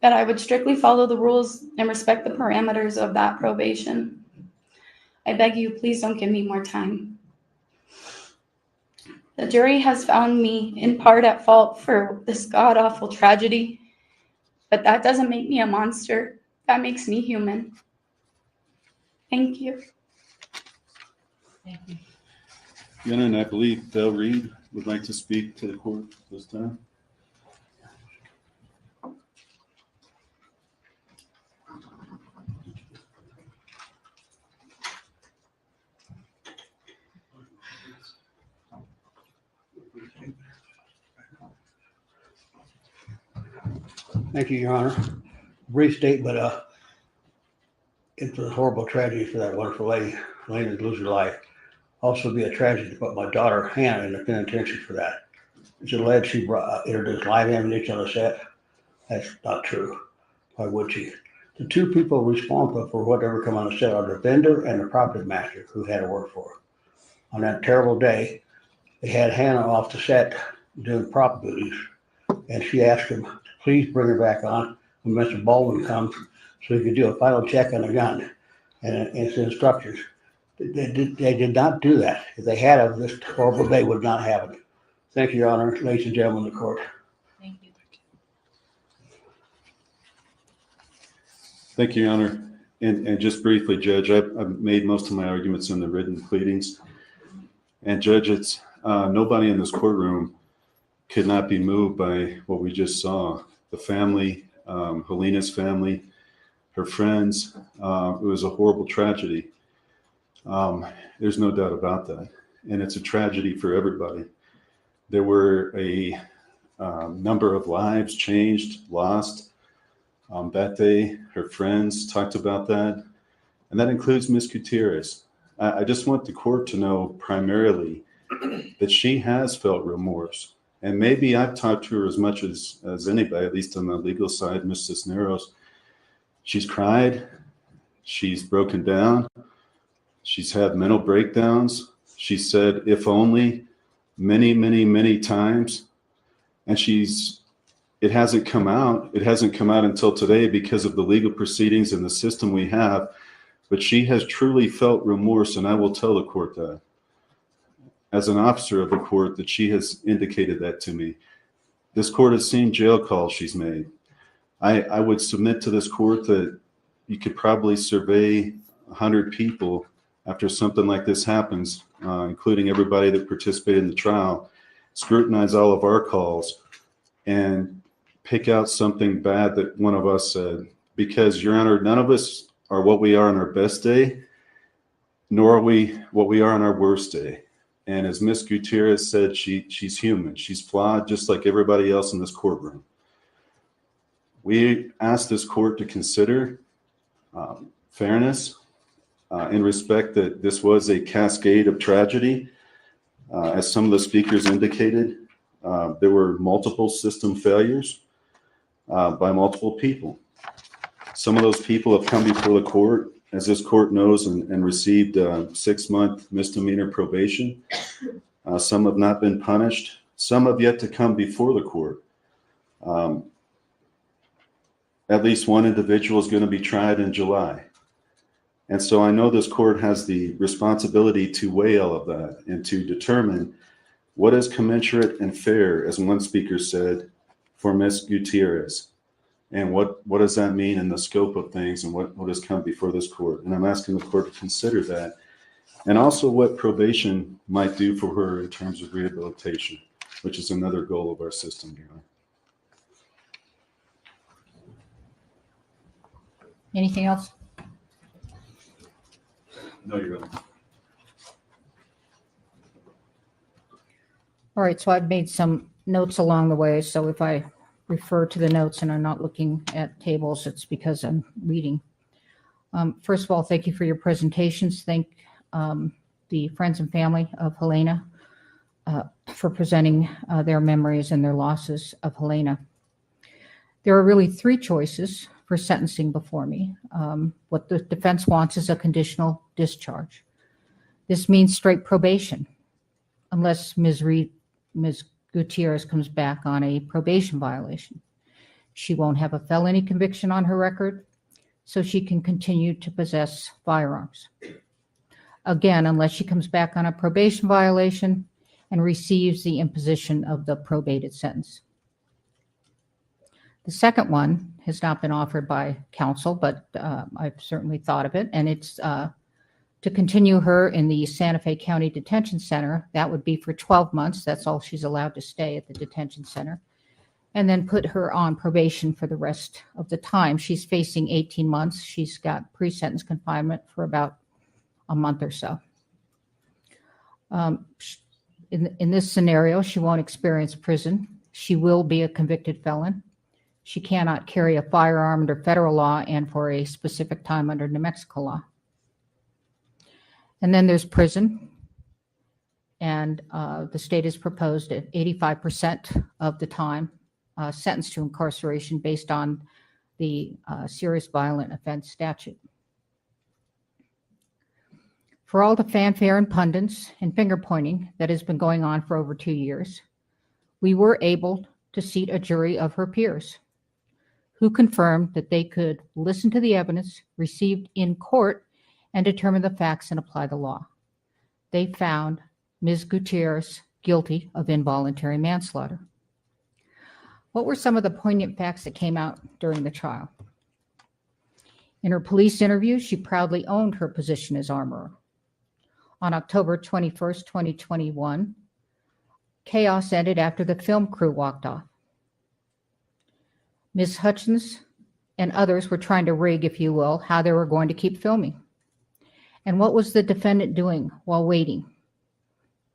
that I would strictly follow the rules and respect the parameters of that probation. I beg you, please don't give me more time. The jury has found me in part at fault for this god-awful tragedy, but that doesn't make me a monster. That makes me human. Thank you.
Thank you.
Your Honor, and I believe Belle Reed would like to speak to the court this time.
Thank you, Your Honor. Brief statement. It's a horrible tragedy for that wonderful lady, Halyna, to lose her life. Also be a tragedy to put my daughter Hannah in the penitentiary for that. It's alleged she introduced live ammunition on the set. That's not true. Why would she? The two people responsible for whatever come on the set are the vendor and the property master who had to work for her. On that terrible day, they had Hannah off the set doing prop duties, and she asked him, please bring her back on when Mr. Baldwin comes so he could do a final check on the gun and its instructions. They did not do that. If they had it, this horrible day would not happen. Thank you, Your Honor, ladies and gentlemen of the court.
Thank you.
Thank you, Your Honor. And just briefly, Judge, I've made most of my arguments in the written pleadings. And Judge, it's nobody in this courtroom could not be moved by what we just saw. The family, Halyna's family, her friends, it was a horrible tragedy. There's no doubt about that. And it's a tragedy for everybody. There were a number of lives changed, lost. That day, her friends talked about that. And that includes Ms. Gutierrez. I just want the court to know primarily that she has felt remorse. And maybe I've talked to her as much as anybody, at least on the legal side, Ms. Cisneros. She's cried. She's broken down. She's had mental breakdowns. She said, if only, many, many, many times. And it hasn't come out. It hasn't come out until today because of the legal proceedings and the system we have. But she has truly felt remorse, and I will tell the court that. As an officer of the court, that she has indicated that to me. This court has seen jail calls she's made. I would submit to this court that you could probably survey 100 people after something like this happens, including everybody that participated in the trial, scrutinize all of our calls, and pick out something bad that one of us said. Because, Your Honor, none of us are what we are on our best day, nor are we what we are on our worst day. And as Ms. Gutierrez said, she's human. She's flawed just like everybody else in this courtroom. We asked this court to consider fairness in respect that this was a cascade of tragedy. As some of the speakers indicated, there were multiple system failures by multiple people. Some of those people have come before the court, as this court knows, and received 6-month misdemeanor probation. Some have not been punished. Some have yet to come before the court. At least one individual is going to be tried in July. And so I know this court has the responsibility to weigh all of that and to determine what is commensurate and fair, as one speaker said, for Ms. Gutierrez. And what does that mean in the scope of things and what has come before this court? And I'm asking the court to consider that. And also what probation might do for her in terms of rehabilitation, which is another goal of our system here.
Anything else?
No, you're right.
All right, so I've made some notes along the way. So if I refer to the notes and I'm not looking at tables, it's because I'm reading. First of all, thank you for your presentations. Thank the friends and family of Halyna for presenting their memories and their losses of Halyna. There are really 3 choices for sentencing before me. What the defense wants is a conditional discharge. This means straight probation, unless Ms. Gutierrez comes back on a probation violation. She won't have a felony conviction on her record, so she can continue to possess firearms. Again, unless she comes back on a probation violation and receives the imposition of the probated sentence. The second one has not been offered by counsel, but I've certainly thought of it, and it's to continue her in the Santa Fe County Detention Center. That would be for 12 months. That's all she's allowed to stay at the detention center. And then put her on probation for the rest of the time. She's facing 18 months. She's got pre-sentence confinement for about a month or so. In this scenario, she won't experience prison. She will be a convicted felon. She cannot carry a firearm under federal law and for a specific time under New Mexico law. And then there's prison. And the state has proposed at 85% of the time sentenced to incarceration based on the serious violent offense statute. For all the fanfare and pundits and finger pointing that has been going on for over 2 years, we were able to seat a jury of her peers who confirmed that they could listen to the evidence received in court and determine the facts and apply the law. They found Ms. Gutierrez guilty of involuntary manslaughter. What were some of the poignant facts that came out during the trial? In her police interview, she proudly owned her position as armorer. On October 21st, 2021, chaos ended after the film crew walked off. Ms. Hutchins and others were trying to rig, if you will, how they were going to keep filming. And what was the defendant doing while waiting?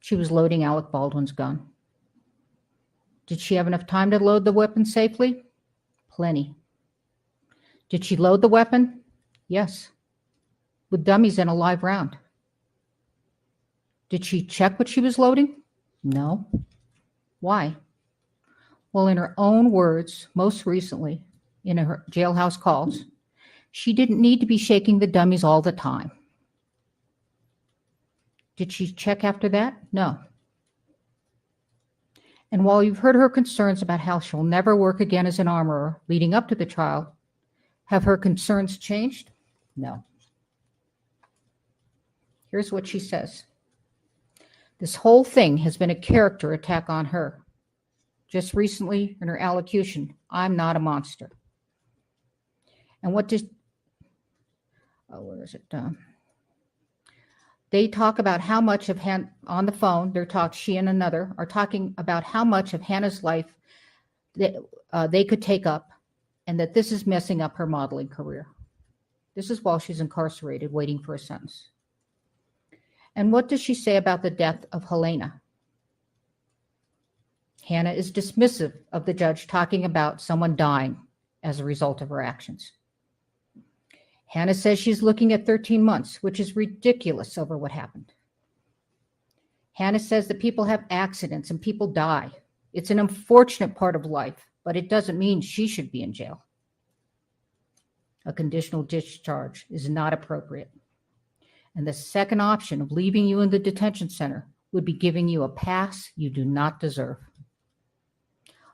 She was loading Alec Baldwin's gun. Did she have enough time to load the weapon safely? Plenty. Did she load the weapon? Yes. With dummies and a live round. Did she check what she was loading? No. Why? Well, in her own words, most recently in her jailhouse calls, she didn't need to be shaking the dummies all the time. Did she check after that? No. And while you've heard her concerns about how she'll never work again as an armorer leading up to the trial, have her concerns changed? No. Here's what she says. This whole thing has been a character attack on her. Just recently in her allocution, I'm not a monster. And what does, where is it? They talk about how much of on the phone, she and another are talking about how much of Hannah's life that they could take up and that this is messing up her modeling career. This is while she's incarcerated waiting for a sentence. And what does she say about the death of Halyna? Hannah is dismissive of the judge talking about someone dying as a result of her actions. Hannah says she's looking at 13 months, which is ridiculous over what happened. Hannah says that people have accidents and people die. It's an unfortunate part of life, but it doesn't mean she should be in jail. A conditional discharge is not appropriate. And the second option of leaving you in the detention center would be giving you a pass you do not deserve.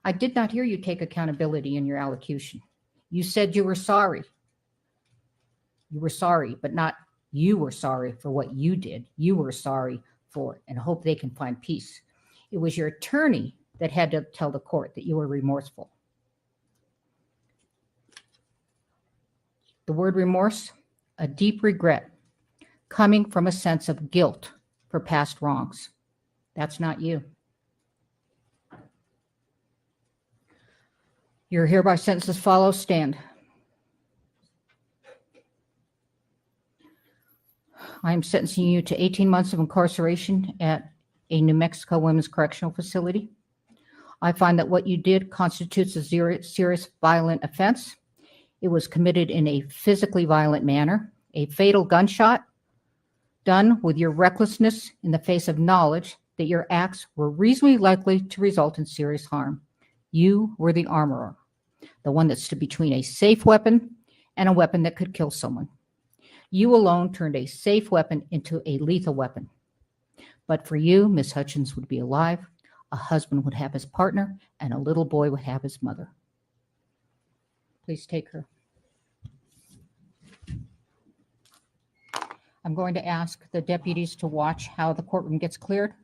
I did not hear you take accountability in your allocution. You said you were sorry. You were sorry, but not you were sorry for what you did. You were sorry for it and hope they can find peace. It was your attorney that had to tell the court that you were remorseful. The word remorse, a deep regret coming from a sense of guilt for past wrongs. That's not you. You're hereby sentenced as follows. Stand. I am sentencing you to 18 months of incarceration at a New Mexico Women's Correctional Facility. I find that what you did constitutes a serious violent offense. It was committed in a physically violent manner, a fatal gunshot done with your recklessness in the face of knowledge that your acts were reasonably likely to result in serious harm. You were the armorer, the one that stood between a safe weapon and a weapon that could kill someone. You alone turned a safe weapon into a lethal weapon. But for you, Miss Hutchins would be alive, a husband would have his partner, and a little boy would have his mother. Please take her. I'm going to ask the deputies to watch how the courtroom gets cleared.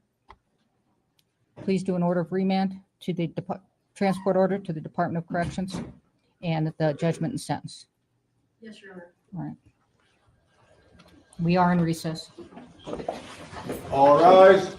Please do an order of remand to the transport order to the Department of Corrections and the judgment and sentence.
Yes, Your Honor.
All right. We are in recess.
All rise.